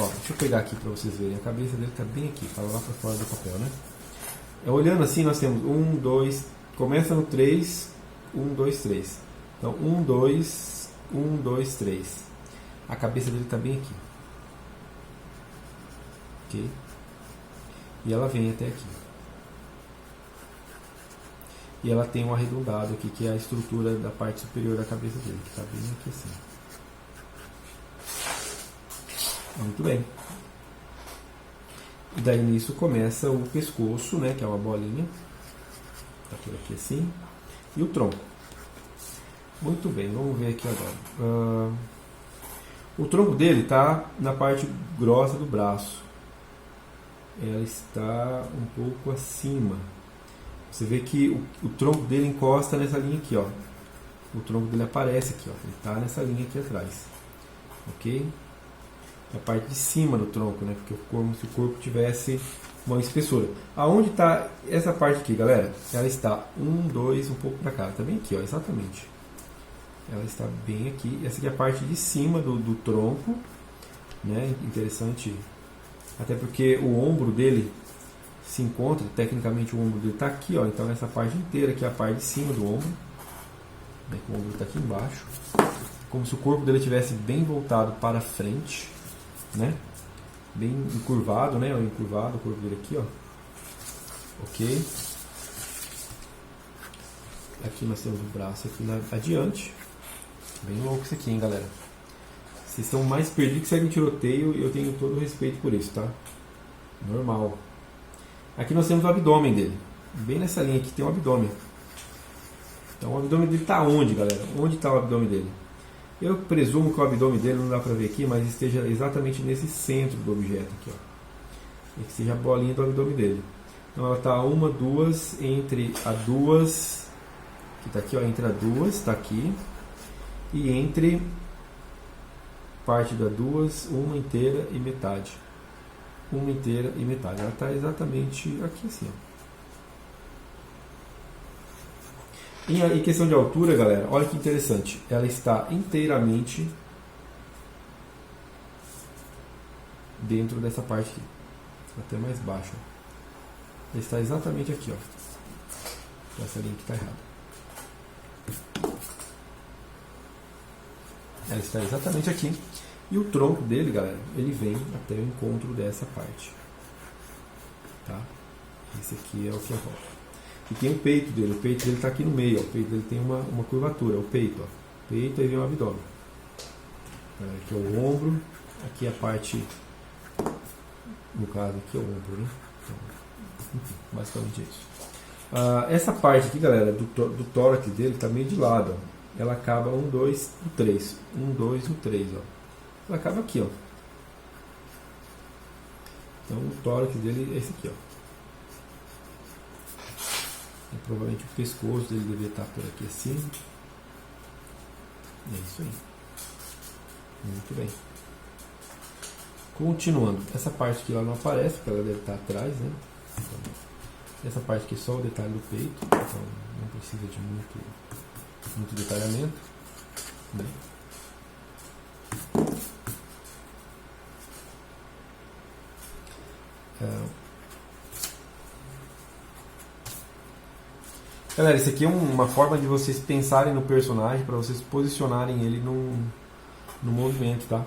Deixa eu pegar aqui para vocês verem. A cabeça dele está bem aqui. Está lá para fora do papel, né? Olhando assim, nós temos 1, 2. Começa no 3. 1, 2, 3. Então, 1, 2, 1, 2, 3. A cabeça dele está bem aqui. Ok? E ela vem até aqui. E ela tem um arredondado aqui, que é a estrutura da parte superior da cabeça dele, que está bem aqui assim. Muito bem. E daí nisso começa o pescoço, né, que é uma bolinha. Está por aqui assim. E o tronco. Muito bem, vamos ver aqui agora. O tronco dele está na parte grossa do braço. Ela está um pouco acima. Você vê que o tronco dele encosta nessa linha aqui, ó. O tronco dele aparece aqui, ó. Ele está nessa linha aqui atrás. Ok? a parte de cima do tronco, né? Porque como se o corpo tivesse uma espessura. Aonde está essa parte aqui, galera? Ela está 1, 2, um pouco para cá. Está bem aqui, ó, exatamente. Ela está bem aqui. Essa aqui é a parte de cima do tronco, né? Interessante, até porque o ombro dele se encontra, tecnicamente o ombro dele está aqui, ó. Então essa parte inteira aqui é a parte de cima do ombro, né? O ombro está aqui embaixo, como se o corpo dele estivesse bem voltado para frente, né? Bem encurvado, né? Encurvado o corpo dele aqui, ó. Ok. Aqui nós temos o braço aqui adiante. Bem louco isso aqui, hein, galera. Vocês estão mais perdidos que segue um tiroteio e eu tenho todo o respeito por isso, tá? Normal. Aqui nós temos o abdômen dele. Bem nessa linha aqui tem o abdômen. Então o abdômen dele está onde, galera? Onde está o abdômen dele? Eu presumo que o abdômen dele, não dá para ver aqui, mas esteja exatamente nesse centro do objeto aqui, ó. E que seja a bolinha do abdômen dele. Então ela está uma, duas, entre a duas, que está aqui, ó, entre a duas, está aqui, e entre parte da duas, uma inteira e metade. Uma inteira e metade. Ela está exatamente aqui assim, ó. Em questão de altura, galera, olha que interessante. Ela está inteiramente dentro dessa parte aqui. Até mais baixa. Ela está exatamente aqui, ó. Essa linha aqui está errada. Ela está exatamente aqui. E o tronco dele, galera, ele vem até o encontro dessa parte. Tá? Esse aqui é o que rola. E tem o peito dele está aqui no meio, ó. O peito dele tem uma curvatura, o peito, ó. Peito, aí vem o abdômen. Aqui é o ombro, aqui é a parte, no caso aqui é o ombro, né? Então, enfim, basicamente é isso. Essa parte aqui, galera, do tórax dele está meio de lado, ó. Ela acaba 1, 2, 3. 1, 2, 3, ó. Ela acaba aqui, ó. Então o tórax dele é esse aqui, ó. E provavelmente o pescoço dele deveria estar por aqui assim. É isso aí. Muito bem. Continuando. Essa parte aqui ela não aparece, porque ela deve estar atrás, né? Então, essa parte aqui é só o detalhe do peito. Então não precisa de muito detalhamento. Né? Galera, isso aqui é uma forma de vocês pensarem no personagem, para vocês posicionarem ele no movimento, tá?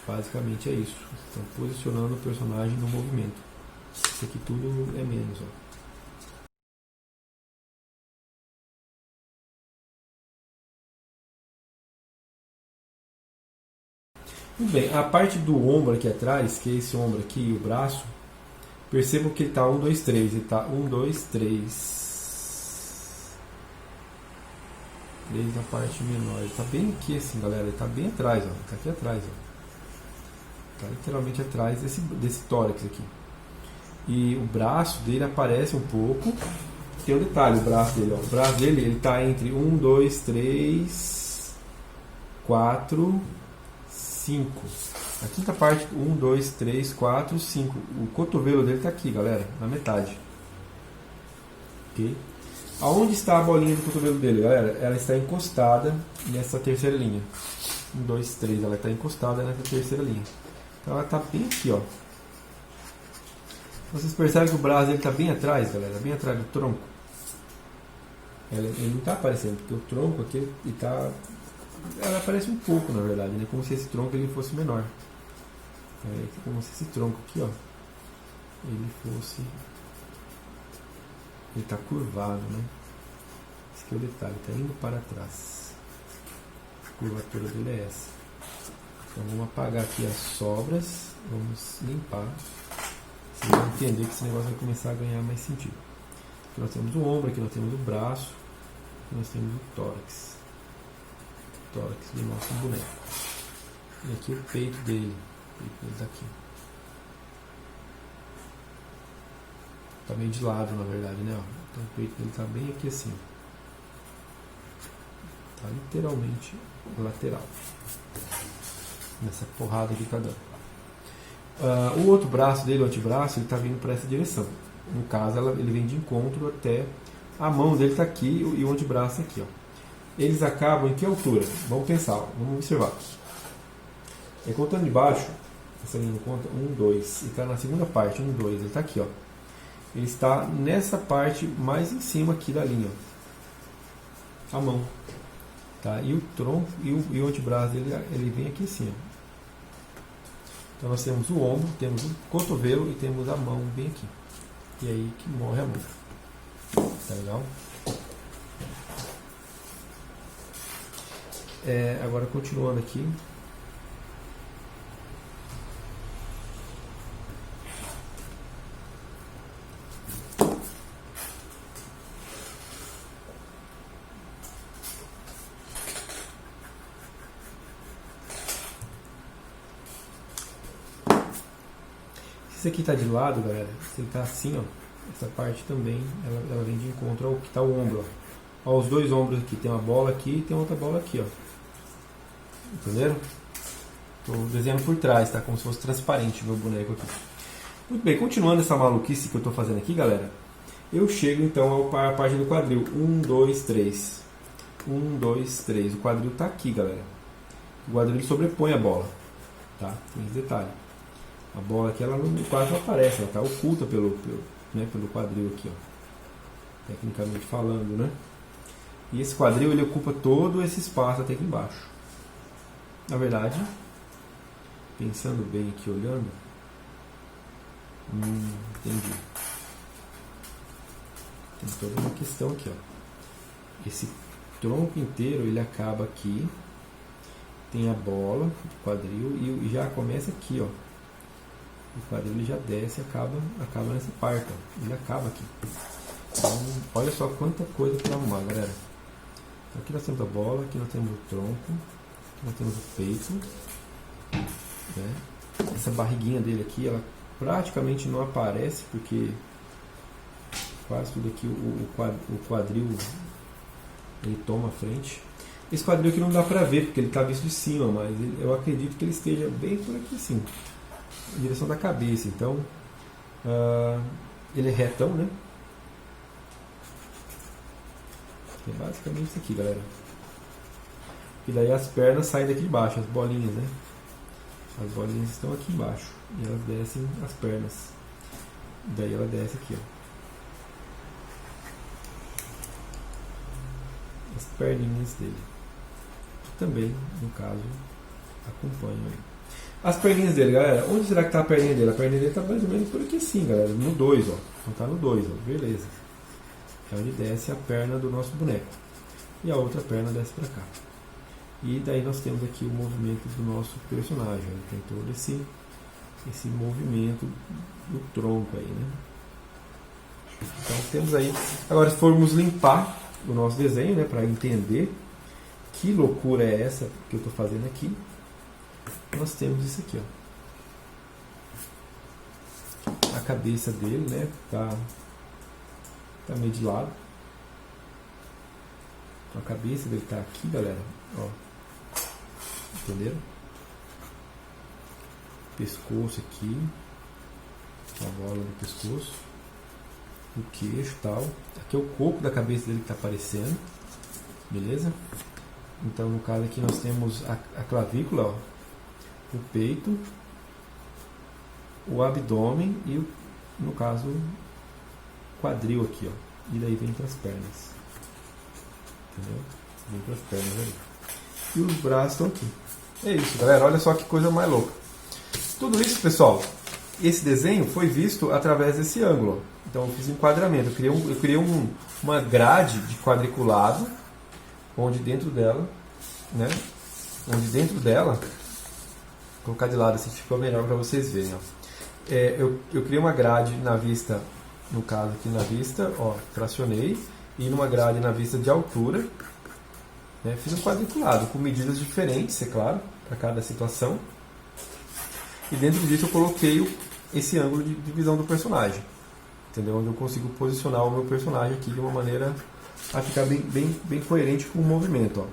Basicamente é isso. Estão posicionando o personagem no movimento. Isso aqui tudo é menos, ó. Muito bem, a parte do ombro aqui atrás, que é esse ombro aqui e o braço, percebam que ele está 1, 2, 3. Ele está 1, 2, 3. 3 na parte menor. Ele está bem aqui assim, galera. Ele está bem atrás, ó. Ele está aqui atrás, ó. Está literalmente atrás desse tórax aqui. E o braço dele aparece um pouco. Tem um detalhe, o braço dele, ó. O braço dele, ele está entre 1, 2, 3, 4, 5. A quinta parte, 1, 2, 3, 4, 5. O cotovelo dele está aqui, galera, na metade. Ok? Aonde está a bolinha do cotovelo dele, galera? Ela está encostada nessa terceira linha. 1, 2, 3. Ela está encostada nessa terceira linha. Então ela está bem aqui, ó. Vocês percebem que o braço dele está bem atrás, galera? Bem atrás do tronco. Ele não está aparecendo, porque o tronco aqui ele está... Ela aparece um pouco, na verdade, né? Como se esse tronco ele fosse menor. Como se esse tronco aqui, ó, ele fosse... Ele está curvado, né? Esse aqui é o detalhe, está indo para trás. A curvatura dele é essa. Então vamos apagar aqui as sobras, vamos limpar. Vocês vão entender que esse negócio vai começar a ganhar mais sentido. Aqui nós temos o ombro, aqui nós temos o braço, aqui nós temos o tórax. O tórax do nosso boneco. E aqui o peito dele. O peito dele está aqui. Está meio de lado, na verdade, né? Então o peito dele está bem aqui assim. Está literalmente lateral. nessa porrada que tá dando. O outro braço dele, o antebraço, ele está vindo para essa direção. No caso, ele vem de encontro até a mão dele está aqui e o antebraço aqui. Ó. Eles acabam em que altura? Vamos pensar, ó, vamos observar. Contando de baixo, essa linha conta 1, 2, e está na segunda parte, 1, 2, ele está aqui. Ó. Ele está nessa parte mais em cima aqui da linha. Ó. A mão. Tá? E o tronco e o antebraço dele, ele vem aqui assim. Ó. Então nós temos o ombro, temos o cotovelo e temos a mão bem aqui. E aí que morre a mão. Tá legal? Agora continuando aqui. Se esse aqui está de lado, galera, se ele está assim, ó, essa parte também, ela vem de encontro ao que está o ombro. Ó. Ó, os dois ombros aqui, tem uma bola aqui e tem outra bola aqui. Ó. Entenderam? Estou desenhando por trás, tá? Como se fosse transparente o meu boneco aqui. Muito bem, continuando essa maluquice que eu estou fazendo aqui, galera, eu chego então à parte do quadril. 1, 2, 3. 1, 2, 3. O quadril está aqui, galera. O quadril sobrepõe a bola. Tá? Tem esse detalhe. A bola aqui ela quase não aparece, ela está oculta pelo quadril aqui, ó, tecnicamente falando, né? E esse quadril ele ocupa todo esse espaço até aqui embaixo. Na verdade, pensando bem aqui, olhando, entendi. Tem toda uma questão aqui, ó. Esse tronco inteiro ele acaba aqui, tem a bola, o quadril e já começa aqui, ó. O quadril ele já desce e acaba nessa parte, ó. Ele acaba aqui. Então, olha só quanta coisa para arrumar, galera. Então, aqui nós temos a bola, aqui nós temos o tronco, aqui nós temos o peito, né? Essa barriguinha dele aqui, ela praticamente não aparece, porque quase tudo aqui o quadril ele toma a frente. Esse quadril aqui não dá para ver, porque ele está visto de cima, mas eu acredito que ele esteja bem por aqui sim. Em direção da cabeça, então ele é retão, né? É basicamente isso aqui, galera. E daí as pernas saem daqui de baixo, as bolinhas, né? As bolinhas estão aqui embaixo e elas descem as pernas. Daí ela desce aqui, ó. As perninhas dele, que também, no caso, acompanham aí. As perninhas dele, galera, onde será que está a perninha dele? A perninha dele está mais ou menos por aqui sim, galera, no 2, ó. Então está no 2, ó, beleza. É onde desce a perna do nosso boneco. E a outra perna desce para cá. E daí nós temos aqui o movimento do nosso personagem. Ele tem todo esse movimento do tronco aí, né? Então temos aí. Agora, se formos limpar o nosso desenho, né, para entender que loucura é essa que eu estou fazendo aqui, nós temos isso aqui, ó. A cabeça dele, né, tá meio de lado. Então, a cabeça dele tá aqui, galera, ó. Entenderam? Pescoço aqui, a bola do pescoço, o queixo e tal. Aqui é o corpo da cabeça dele que está aparecendo, beleza? Então, no caso aqui nós temos a clavícula, ó, o peito, o abdômen e, no caso, o quadril aqui, ó. E daí vem para as pernas, entendeu? Vem para as pernas ali. E os braços estão aqui. É isso, galera. Olha só que coisa mais louca. Tudo isso, pessoal, esse desenho foi visto através desse ângulo. Então eu fiz um enquadramento. Eu criei uma grade de quadriculado, onde dentro dela, né? Vou colocar de lado assim, ficou melhor para vocês verem. Ó. Eu criei uma grade na vista, no caso aqui na vista, ó, tracionei, e numa grade na vista de altura. Né? Fiz um quadriculado com medidas diferentes, é claro, para cada situação. E dentro disso eu coloquei esse ângulo de visão do personagem, entendeu? Onde eu consigo posicionar o meu personagem aqui de uma maneira a ficar bem coerente com o movimento. Ó.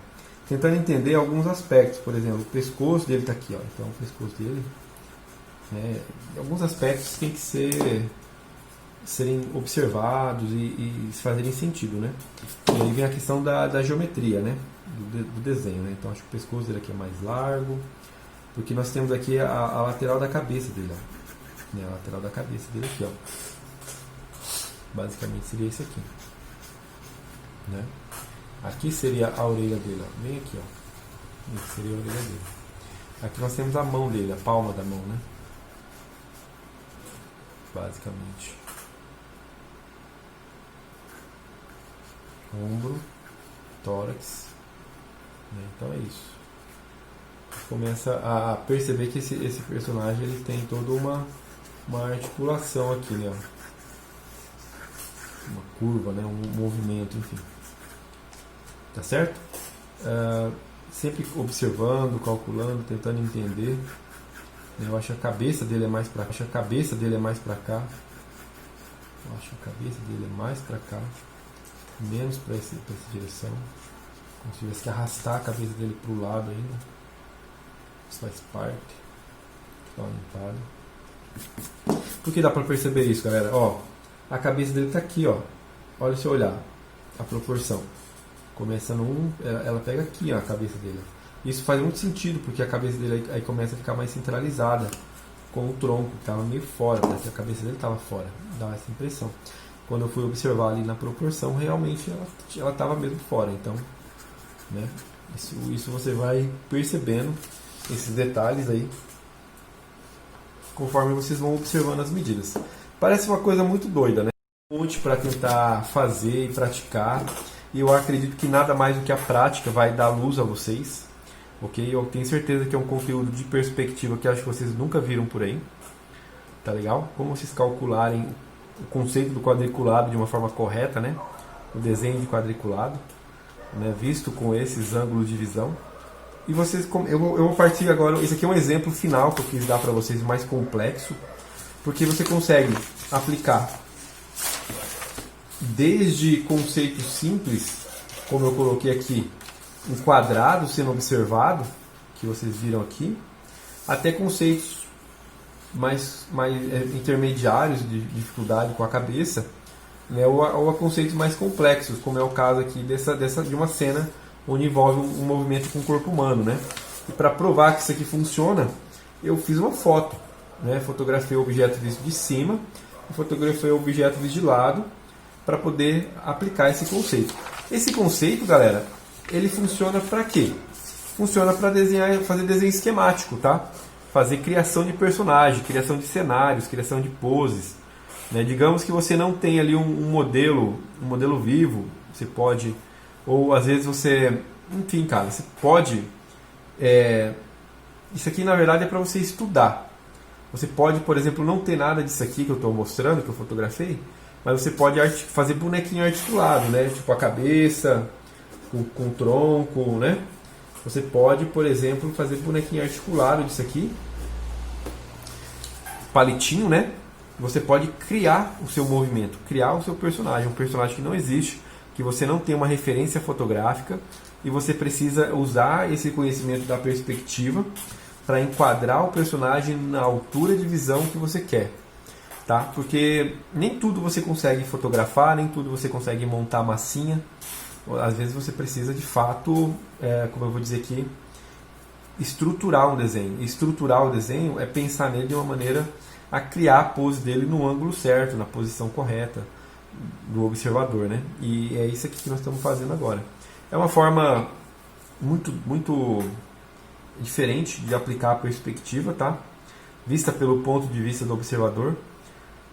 tentando entender alguns aspectos. Por exemplo, o pescoço dele está aqui, ó. Então o pescoço dele, alguns aspectos têm que serem observados e fazerem sentido, né? E aí vem a questão da geometria, né? Do desenho, né? Então acho que o pescoço dele aqui é mais largo, porque nós temos aqui a lateral da cabeça dele, ó. A lateral da cabeça dele aqui, ó. Basicamente seria isso aqui, né? Aqui seria a orelha dele, ó. Bem aqui, ó. Aqui seria a orelha dele. Aqui nós temos a mão dele, a palma da mão, né? Basicamente. Ombro, tórax, né? Então é isso. Começa a perceber que esse personagem ele tem toda uma articulação aqui, né? Uma curva, né? Um movimento, enfim. Tá certo? Sempre observando, calculando, tentando entender. Eu acho que a cabeça dele é mais para cá. Eu acho que a cabeça dele é mais para cá. Menos para essa direção. Como se tivesse que arrastar a cabeça dele para o lado ainda. Isso faz parte. Dá uma limpada. Por que dá para perceber isso, galera? Ó, a cabeça dele está aqui, ó. Olha se eu olhar a proporção. Começa no ela pega aqui, ó, a cabeça dele. Isso faz muito sentido, porque a cabeça dele aí começa a ficar mais centralizada com o tronco, que estava meio fora, parece que a cabeça dele estava fora. Dá essa impressão. Quando eu fui observar ali na proporção, realmente ela estava mesmo fora. Então, né, isso você vai percebendo, esses detalhes aí, conforme vocês vão observando as medidas. Parece uma coisa muito doida, né? Monte para tentar fazer e praticar. E eu acredito que nada mais do que a prática vai dar luz a vocês. Ok? Eu tenho certeza que é um conteúdo de perspectiva que acho que vocês nunca viram por aí. Tá legal? Como vocês calcularem o conceito do quadriculado de uma forma correta, né? O desenho de quadriculado, né? Visto com esses ângulos de visão. E vocês, eu vou partir agora. Esse aqui é um exemplo final que eu quis dar para vocês, mais complexo, porque você consegue aplicar desde conceitos simples, como eu coloquei aqui, um quadrado sendo observado, que vocês viram aqui, até conceitos mais intermediários de dificuldade com a cabeça, né, ou a conceitos mais complexos, como é o caso aqui de uma cena onde envolve um movimento com o corpo humano, né? E para provar que isso aqui funciona, eu fiz uma foto, né? Fotografei o objeto visto de cima e fotografei o objeto visto de lado, para poder aplicar esse conceito. Esse conceito, galera, ele funciona para quê? Funciona para fazer desenho esquemático, tá? Fazer criação de personagem, criação de cenários, criação de poses, né? Digamos que você não tem ali um modelo vivo, você pode, ou às vezes você, enfim, cara, você pode, isso aqui na verdade é para você estudar. Você pode, por exemplo, não ter nada disso aqui que eu estou mostrando, que eu fotografei, mas você pode fazer bonequinho articulado, né? Tipo a cabeça, com o tronco, né? Você pode, por exemplo, fazer bonequinho articulado disso aqui. Palitinho, né? Você pode criar o seu movimento, criar o seu personagem. Um personagem que não existe, que você não tem uma referência fotográfica. E você precisa usar esse conhecimento da perspectiva para enquadrar o personagem na altura de visão que você quer. Tá? Porque nem tudo você consegue fotografar, nem tudo você consegue montar massinha. Às vezes você precisa de fato, como eu vou dizer aqui, estruturar um desenho. E estruturar o desenho é pensar nele de uma maneira a criar a pose dele no ângulo certo, na posição correta do observador, né? E é isso aqui que nós estamos fazendo agora. É uma forma muito, muito diferente de aplicar a perspectiva, tá? Vista pelo ponto de vista do observador.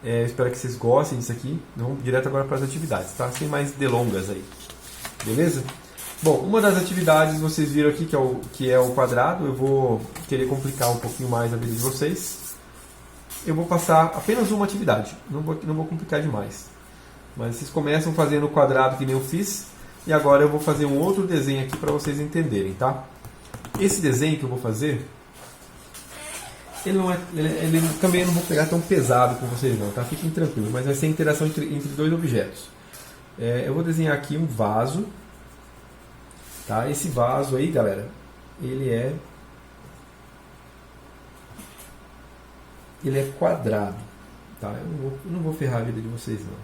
Espero que vocês gostem disso aqui. Vamos direto agora para as atividades, tá? Sem mais delongas aí. Beleza? Bom, uma das atividades vocês viram aqui que é o quadrado. Eu vou querer complicar um pouquinho mais a vida de vocês. Eu vou passar apenas uma atividade. Não vou complicar demais. Mas vocês começam fazendo o quadrado que nem eu fiz. E agora eu vou fazer um outro desenho aqui para vocês entenderem, tá? Esse desenho que eu vou fazer, ele também não vou pegar tão pesado com vocês não, tá? Fiquem tranquilos, mas vai ser interação entre dois objetos. Eu vou desenhar aqui um vaso Tá? Esse vaso aí, galera, ele é quadrado, tá? Eu não vou ferrar a vida de vocês não,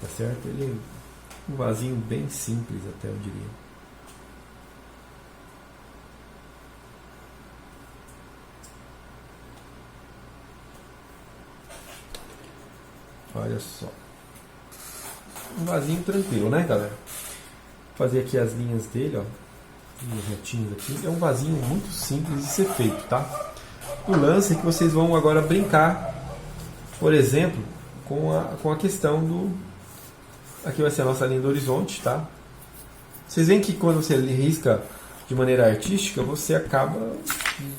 tá certo? Ele é um vasinho bem simples, até eu diria. Olha só, um vasinho tranquilo, né, galera? Vou fazer aqui as linhas dele, ó, linhas retinhas aqui. É um vasinho muito simples de ser feito, tá? O lance é que vocês vão agora brincar, por exemplo, com a questão do... Aqui vai ser a nossa linha do horizonte, tá? Vocês veem que quando você risca de maneira artística, você acaba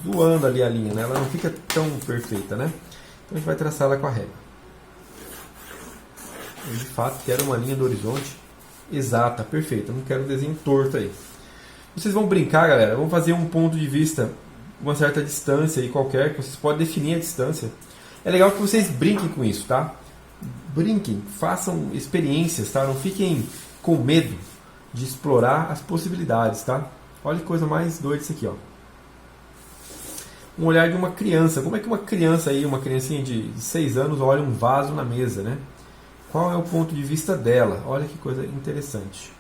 zoando ali a linha, né? Ela não fica tão perfeita, né? Então a gente vai traçar ela com a régua. Eu, de fato, quero uma linha do horizonte exata, perfeita. Eu não quero um desenho torto aí. Vocês vão brincar, galera. Vão fazer um ponto de vista, uma certa distância aí qualquer, que vocês podem definir a distância. É legal que vocês brinquem com isso, tá? Brinquem, façam experiências, tá? Não fiquem com medo de explorar as possibilidades, tá? Olha que coisa mais doida isso aqui, ó. Um olhar de uma criança. Como é que uma criança aí, uma criancinha de 6 anos, olha um vaso na mesa, né? Qual é o ponto de vista dela? Olha que coisa interessante,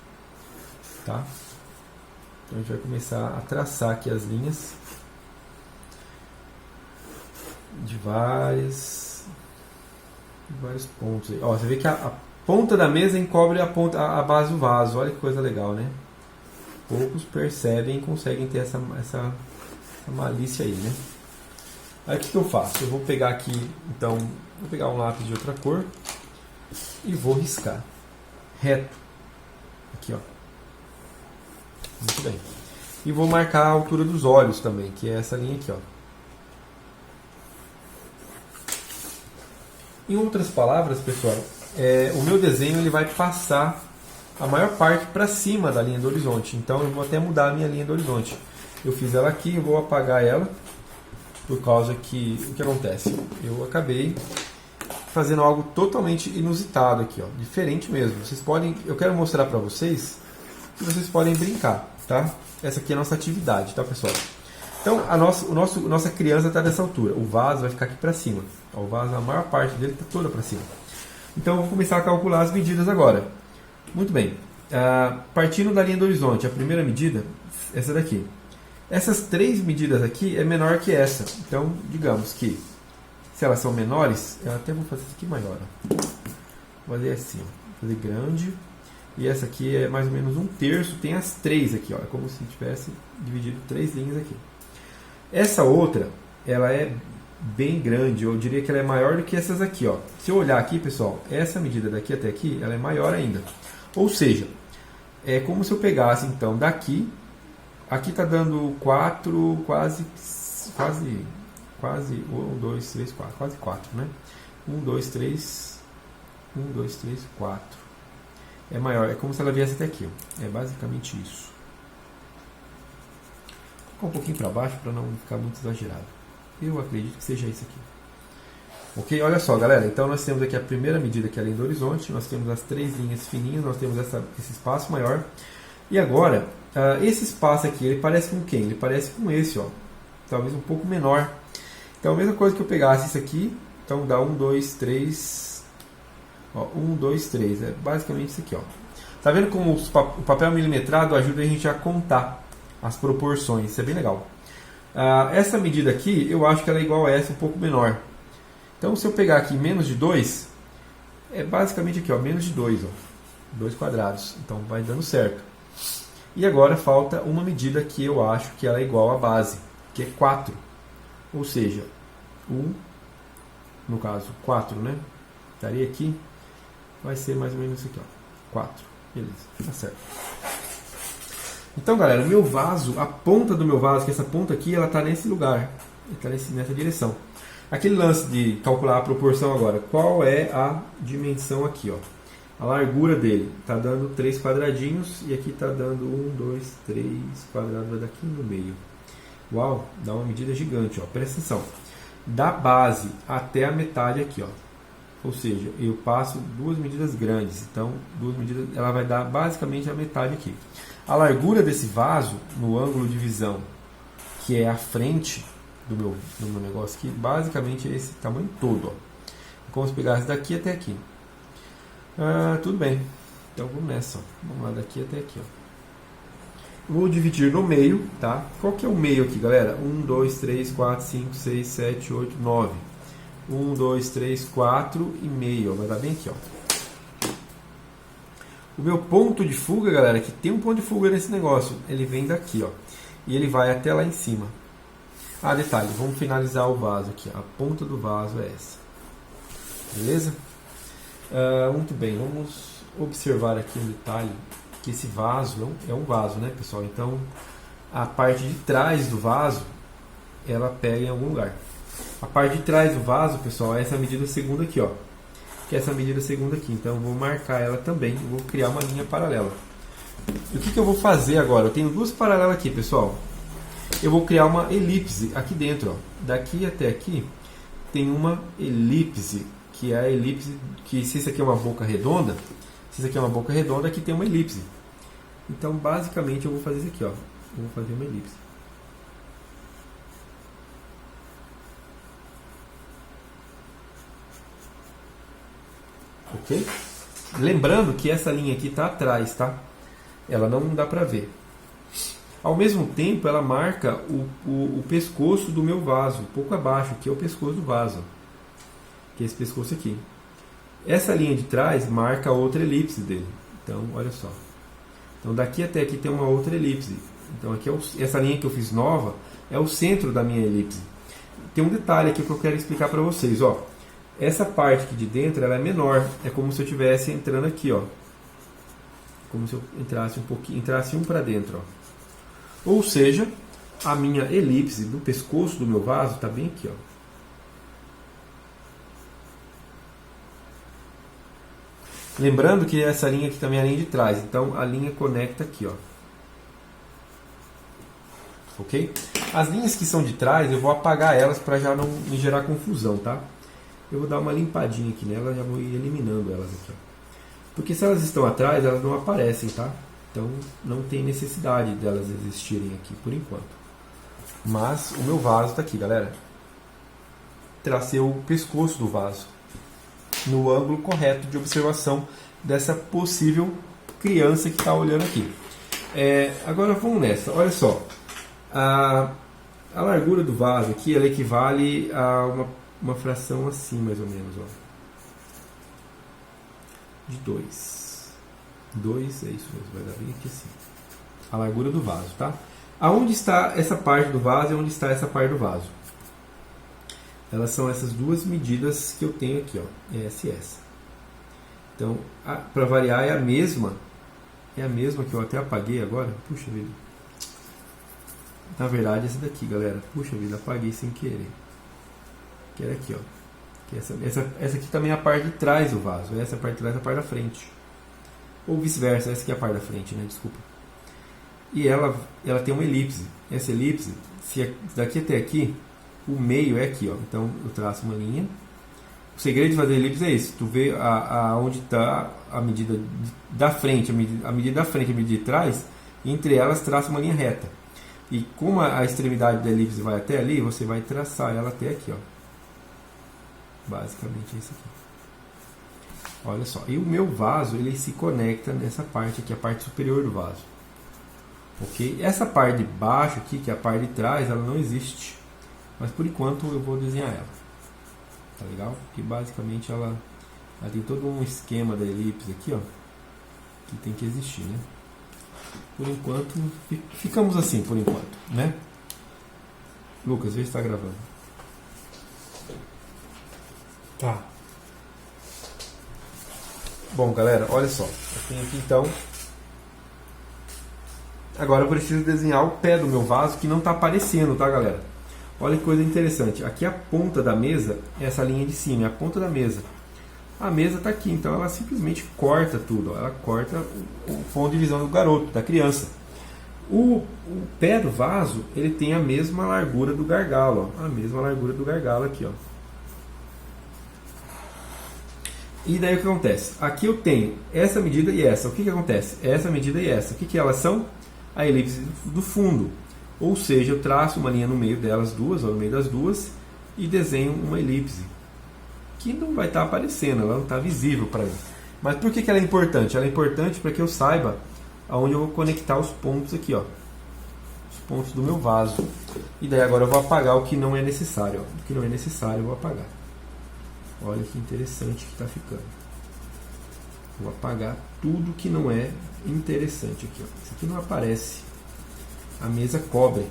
tá? Então a gente vai começar a traçar aqui as linhas de vários pontos aí. Ó, você vê que a ponta da mesa encobre a base do vaso. Olha que coisa legal, né? Poucos percebem e conseguem ter essa malícia aí, né? Aí o que eu faço? Eu vou pegar aqui, então, vou pegar um lápis de outra cor e vou riscar reto aqui, ó. Muito bem. E vou marcar a altura dos olhos também, que é essa linha aqui, ó. Em outras palavras, pessoal, o meu desenho ele vai passar a maior parte para cima da linha do horizonte. Então eu vou até mudar a minha linha do horizonte. Eu fiz ela aqui, eu vou apagar ela, por causa que o que acontece? Eu acabei fazendo algo totalmente inusitado aqui, ó, diferente mesmo. Vocês podem, eu quero mostrar para vocês que vocês podem brincar, tá? Essa aqui é a nossa atividade, tá, pessoal? Então nossa criança está dessa altura. O vaso vai ficar aqui para cima. O vaso, a maior parte dele está toda para cima. Então eu vou começar a calcular as medidas agora. Muito bem. Partindo da linha do horizonte, a primeira medida, essa daqui. Essas 3 medidas aqui é menor que essa. Então, digamos que se elas são menores, eu até vou fazer isso aqui maior. Ó. Vou fazer assim, ó. Vou fazer grande. E essa aqui é mais ou menos 1/3. Tem as 3 aqui, ó. É como se tivesse dividido 3 linhas aqui. Essa outra, ela é bem grande. Eu diria que ela é maior do que essas aqui, ó. Se eu olhar aqui, pessoal, essa medida daqui até aqui, ela é maior ainda. Ou seja, é como se eu pegasse, então, daqui. Aqui está dando 4, quase 1, 2, 3, 4, quase 4, né? 1, 2, 3, 1, 2, 3, 4. É maior, é como se ela viesse até aqui, ó. É basicamente isso. Vou colocar um pouquinho para baixo para não ficar muito exagerado. Eu acredito que seja isso aqui. Ok? Olha só, galera. Então nós temos aqui a primeira medida, que é a linha do horizonte. Nós temos as 3 linhas fininhas, nós temos esse espaço maior. E agora, esse espaço aqui, ele parece com quem? Ele parece com esse, ó. Talvez um pouco menor. Então a mesma coisa que eu pegasse isso aqui. Então dá 1, 2, 3. Ó, 1, 2, 3. É basicamente isso aqui, ó. Tá vendo como o papel milimetrado ajuda a gente a contar as proporções? Isso é bem legal. Essa medida aqui, eu acho que ela é igual a essa, um pouco menor. Então se eu pegar aqui menos de 2, é basicamente aqui, ó, menos de 2, ó. 2 quadrados. Então vai dando certo. E agora falta uma medida que eu acho que ela é igual à base, que é 4. Ou seja, no caso 4, né? Estaria aqui, vai ser mais ou menos isso aqui, ó. 4. Beleza, tá certo. Então, galera, meu vaso, a ponta do meu vaso, que essa ponta aqui, ela está nesse lugar, está nessa direção. Aquele lance de calcular a proporção agora, qual é a dimensão aqui, ó? A largura dele está dando 3 quadradinhos e aqui está dando 1, 2, 3 quadrados, vai daqui no meio. Uau, dá uma medida gigante, ó. Presta atenção. Da base até a metade aqui, ó. Ou seja, eu passo 2 medidas grandes. Então, 2 medidas, ela vai dar basicamente a metade aqui. A largura desse vaso, no ângulo de visão, que é a frente do meu negócio aqui, basicamente é esse tamanho todo. Ó. Vamos pegar esse daqui até aqui. Tudo bem. Então vamos nessa. Ó. Vamos lá daqui até aqui. Ó. Vou dividir no meio, tá? Qual que é o meio aqui, galera? 1, 2, 3, 4, 5, 6, 7, 8, 9. 1, 2, 3, 4 e meio. Ó. Vai dar bem aqui, ó. O meu ponto de fuga, galera, que tem um ponto de fuga nesse negócio, ele vem daqui, ó, e ele vai até lá em cima. Detalhe, vamos finalizar o vaso aqui, a ponta do vaso é essa. Beleza? Muito bem, vamos observar aqui um detalhe, que esse vaso é um vaso, né, pessoal? Então, a parte de trás do vaso, ela pega em algum lugar. A parte de trás do vaso, pessoal, é essa medida segunda aqui, ó. Que é essa medida segunda aqui. Então eu vou marcar ela também, eu vou criar uma linha paralela. E o que eu vou fazer agora? Eu tenho duas paralelas aqui, pessoal. Eu vou criar uma elipse aqui dentro. Ó. Daqui até aqui tem uma elipse, que é a elipse, que se isso aqui é uma boca redonda, aqui tem uma elipse. Então basicamente eu vou fazer isso aqui, ó. Eu vou fazer uma elipse. Ok? Lembrando que essa linha aqui está atrás, tá? Ela não dá para ver. Ao mesmo tempo, ela marca o pescoço do meu vaso, um pouco abaixo, que é o pescoço do vaso, que é esse pescoço aqui. Essa linha de trás marca outra elipse dele. Então, olha só. Então, daqui até aqui tem uma outra elipse. Então, aqui essa linha que eu fiz nova é o centro da minha elipse. Tem um detalhe aqui que eu quero explicar para vocês, ó. Essa parte aqui de dentro ela é menor, é como se eu estivesse entrando aqui, ó. Como se eu entrasse um para dentro, ó. Ou seja, a minha elipse do pescoço do meu vaso está bem aqui, ó. Lembrando que essa linha aqui também é a linha de trás, então a linha conecta aqui, ó. Ok? As linhas que são de trás eu vou apagar elas para já não me gerar confusão, tá? Eu vou dar uma limpadinha aqui nela, já vou ir eliminando elas aqui, ó. Porque se elas estão atrás, elas não aparecem, tá? Então não tem necessidade delas existirem aqui por enquanto. Mas o meu vaso está aqui, galera. Tracei o pescoço do vaso no ângulo correto de observação dessa possível criança que está olhando aqui. Agora vamos nessa, olha só. A largura do vaso aqui ela equivale a uma fração assim, mais ou menos, ó. De 2. 2 é isso mesmo, vai dar bem aqui assim. A largura do vaso, tá? Aonde está essa parte do vaso e onde está essa parte do vaso? Elas são essas duas medidas que eu tenho aqui, ó. Essa e essa. Então, para variar, é a mesma que eu até apaguei agora. Puxa vida. Na verdade, essa daqui, galera. Puxa vida, apaguei sem querer. Que era aqui, ó. Que essa aqui também é a parte de trás do vaso. Essa é a parte de trás, a parte da frente. Ou vice-versa, essa aqui é a parte da frente, né? Desculpa. E ela tem uma elipse. Essa elipse, se daqui até aqui, o meio é aqui, ó. Então eu traço uma linha. O segredo de fazer elipse é isso. Tu vê onde está a medida da frente, a medida da frente e a medida de trás, e entre elas traça uma linha reta. E como a extremidade da elipse vai até ali, você vai traçar ela até aqui, ó. Basicamente é isso aqui. Olha só. E o meu vaso, ele se conecta nessa parte aqui, a parte superior do vaso. Ok? Essa parte de baixo aqui, que é a parte de trás, ela não existe. Mas por enquanto eu vou desenhar ela. Tá legal? Porque basicamente ela tem todo um esquema da elipse aqui, ó, que tem que existir, né? Por enquanto, ficamos assim por enquanto, né? Lucas, vê se está gravando. Tá. Bom, galera, olha só. Eu tenho aqui então. Agora eu preciso desenhar o pé do meu vaso que não está aparecendo, tá, galera? Olha que coisa interessante. Aqui a ponta da mesa, essa linha de cima, é a ponta da mesa. A mesa está aqui, então ela simplesmente corta tudo. Ó. Ela corta o ponto de visão do garoto, da criança. O pé do vaso, ele tem a mesma largura do gargalo. Ó. A mesma largura do gargalo aqui, ó. E daí o que acontece? Aqui eu tenho essa medida e essa. O que acontece? Essa medida e essa. O que elas são? a elipse do fundo. Ou seja, eu traço uma linha no meio delas duas, ou no meio das duas, e desenho uma elipse, que não vai estar aparecendo, ela não está visível para mim. Mas por que ela é importante? Ela é importante para que eu saiba aonde eu vou conectar os pontos aqui, ó, os pontos do meu vaso. E daí agora eu vou apagar o que não é necessário. Ó. O que não é necessário eu vou apagar. Olha que interessante que está ficando. Vou apagar tudo que não é interessante aqui. Ó. Isso aqui não aparece. A mesa cobre.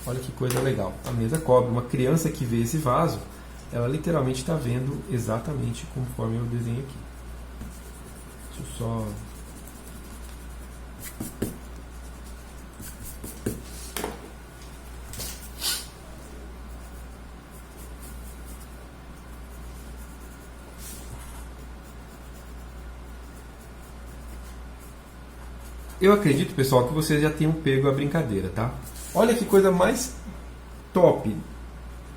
Olha que coisa legal. A mesa cobre. Uma criança que vê esse vaso, ela literalmente está vendo exatamente conforme eu desenho aqui. Deixa eu só... Eu acredito, pessoal, que vocês já tenham pego a brincadeira, tá? Olha que coisa mais top,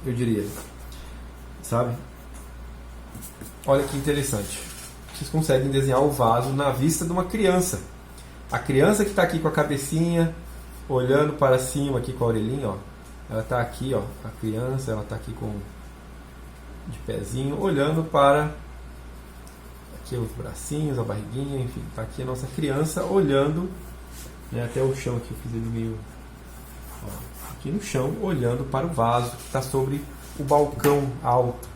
eu diria. Sabe? Olha que interessante. Vocês conseguem desenhar o vaso na vista de uma criança. A criança que está aqui com a cabecinha, olhando para cima aqui com a orelhinha, ó. Ela está aqui, ó. A criança, ela está aqui com de pezinho, olhando para aqui os bracinhos, a barriguinha, enfim, está aqui a nossa criança olhando, né, até o chão aqui, eu fiz ele meio, ó, aqui no chão, olhando para o vaso que está sobre o balcão alto.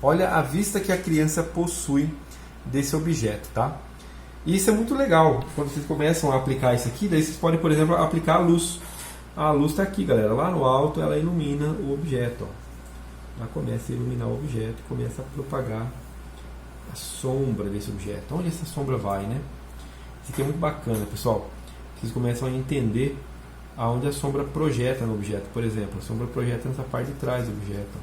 Olha a vista que a criança possui desse objeto, tá? E isso é muito legal, quando vocês começam a aplicar isso aqui, daí vocês podem, por exemplo, aplicar a luz. A luz está aqui, galera, lá no alto ela ilumina o objeto, ó. Ela começa a iluminar o objeto, começa a propagar a sombra desse objeto. Onde essa sombra vai, né? Isso aqui é muito bacana, pessoal. Vocês começam a entender aonde a sombra projeta no objeto. Por exemplo, a sombra projeta nessa parte de trás do objeto.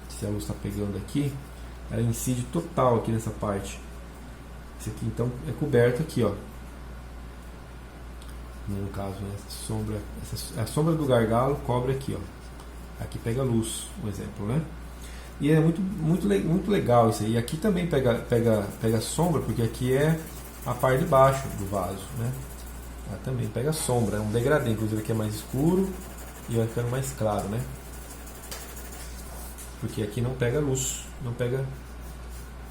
Se a luz está pegando aqui, ela incide total aqui nessa parte. Isso aqui então é coberto aqui, ó. No caso, né, a sombra do gargalo cobre aqui, ó. Aqui pega luz, um exemplo, né? E é muito legal isso aí. E aqui também pega sombra, porque aqui é a parte de baixo do vaso, né? Ela também pega sombra, é um degradê, inclusive aqui é mais escuro e vai ficando mais claro, né? Porque aqui não pega luz, não pega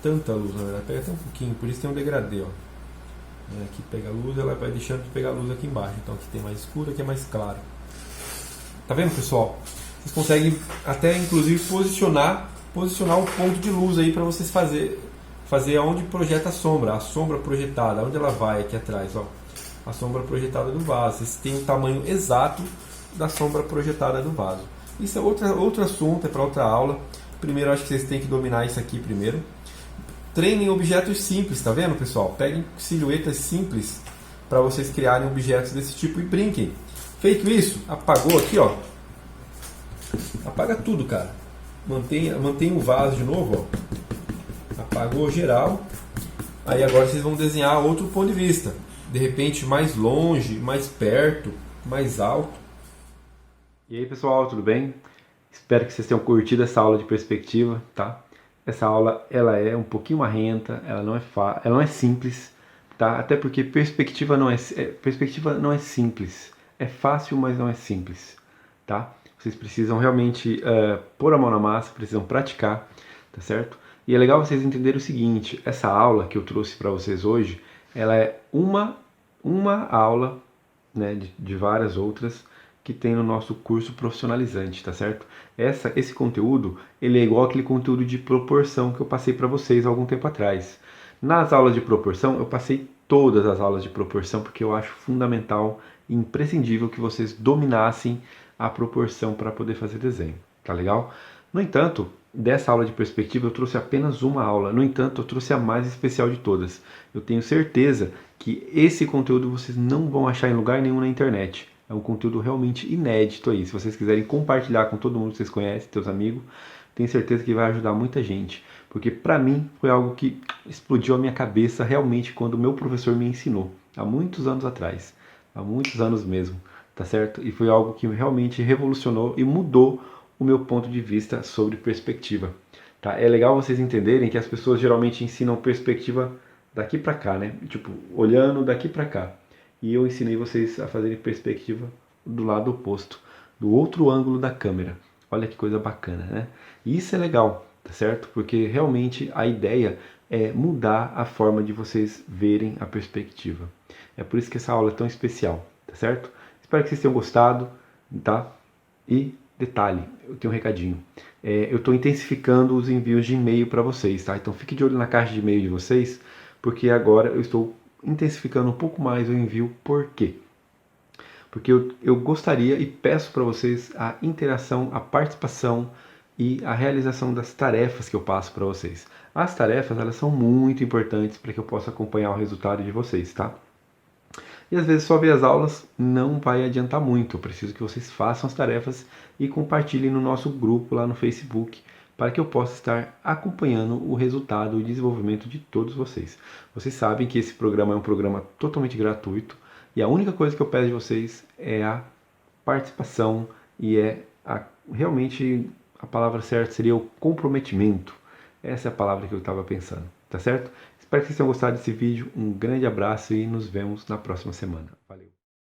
tanta luz, na verdade, pega até um pouquinho, por isso tem um degradê, ó. Aqui pega luz, ela vai deixando de pegar luz aqui embaixo, então aqui tem mais escuro, aqui é mais claro. Tá vendo, pessoal? Vocês conseguem até inclusive posicionar o ponto de luz aí para vocês fazer onde projeta a sombra projetada, onde ela vai aqui atrás, ó. A sombra projetada do vaso. Vocês têm o tamanho exato da sombra projetada do vaso. Isso é outro assunto, é para outra aula. Primeiro, eu acho que vocês têm que dominar isso aqui primeiro. Treinem objetos simples, tá vendo, pessoal? Peguem silhuetas simples para vocês criarem objetos desse tipo e brinquem. Feito isso, apagou aqui, ó. Apaga tudo, cara. Mantém o vaso de novo, ó. Apagou geral. Aí agora vocês vão desenhar outro ponto de vista. De repente mais longe, mais perto, mais alto. E aí, pessoal, tudo bem? Espero que vocês tenham curtido essa aula de perspectiva, tá? Essa aula ela é um pouquinho marrenta, ela não é simples, tá? Até porque perspectiva não é simples. É fácil, mas não é simples, tá? Vocês precisam realmente pôr a mão na massa, precisam praticar, tá certo? E é legal vocês entenderem o seguinte, essa aula que eu trouxe para vocês hoje, ela é uma aula, né, de várias outras que tem no nosso curso profissionalizante, tá certo? Esse conteúdo, ele é igual aquele conteúdo de proporção que eu passei para vocês há algum tempo atrás. Nas aulas de proporção, eu passei todas as aulas de proporção porque eu acho fundamental e imprescindível que vocês dominassem a proporção para poder fazer desenho, tá legal? No entanto, dessa aula de perspectiva eu trouxe apenas uma aula, no entanto eu trouxe a mais especial de todas. Eu tenho certeza que esse conteúdo vocês não vão achar em lugar nenhum na internet. É um conteúdo realmente inédito aí. Se vocês quiserem compartilhar com todo mundo que vocês conhecem, seus amigos, tenho certeza que vai ajudar muita gente. Porque para mim foi algo que explodiu a minha cabeça realmente quando o meu professor me ensinou. Há muitos anos atrás. Há muitos anos mesmo. Tá certo? E foi algo que realmente revolucionou e mudou o meu ponto de vista sobre perspectiva. Tá? É legal vocês entenderem que as pessoas geralmente ensinam perspectiva daqui para cá, né? Tipo, olhando daqui para cá. e eu ensinei vocês a fazerem perspectiva do lado oposto, do outro ângulo da câmera. Olha que coisa bacana, né? E isso é legal, tá certo? Porque realmente a ideia é mudar a forma de vocês verem a perspectiva. É por isso que essa aula é tão especial, tá certo? Espero que vocês tenham gostado, tá? E detalhe, eu tenho um recadinho. Eu estou intensificando os envios de e-mail para vocês, tá? Então fique de olho na caixa de e-mail de vocês, porque agora eu estou intensificando um pouco mais o envio. Por quê? Porque eu gostaria e peço para vocês a interação, a participação e a realização das tarefas que eu passo para vocês. As tarefas, elas são muito importantes para que eu possa acompanhar o resultado de vocês, tá? E às vezes só ver as aulas não vai adiantar muito. Eu preciso que vocês façam as tarefas e compartilhem no nosso grupo lá no Facebook, para que eu possa estar acompanhando o resultado e o desenvolvimento de todos vocês. Vocês sabem que esse programa é um programa totalmente gratuito e a única coisa que eu peço de vocês é a participação e realmente a palavra certa seria o comprometimento. Essa é a palavra que eu estava pensando, tá certo? Espero que vocês tenham gostado desse vídeo. Um grande abraço e nos vemos na próxima semana.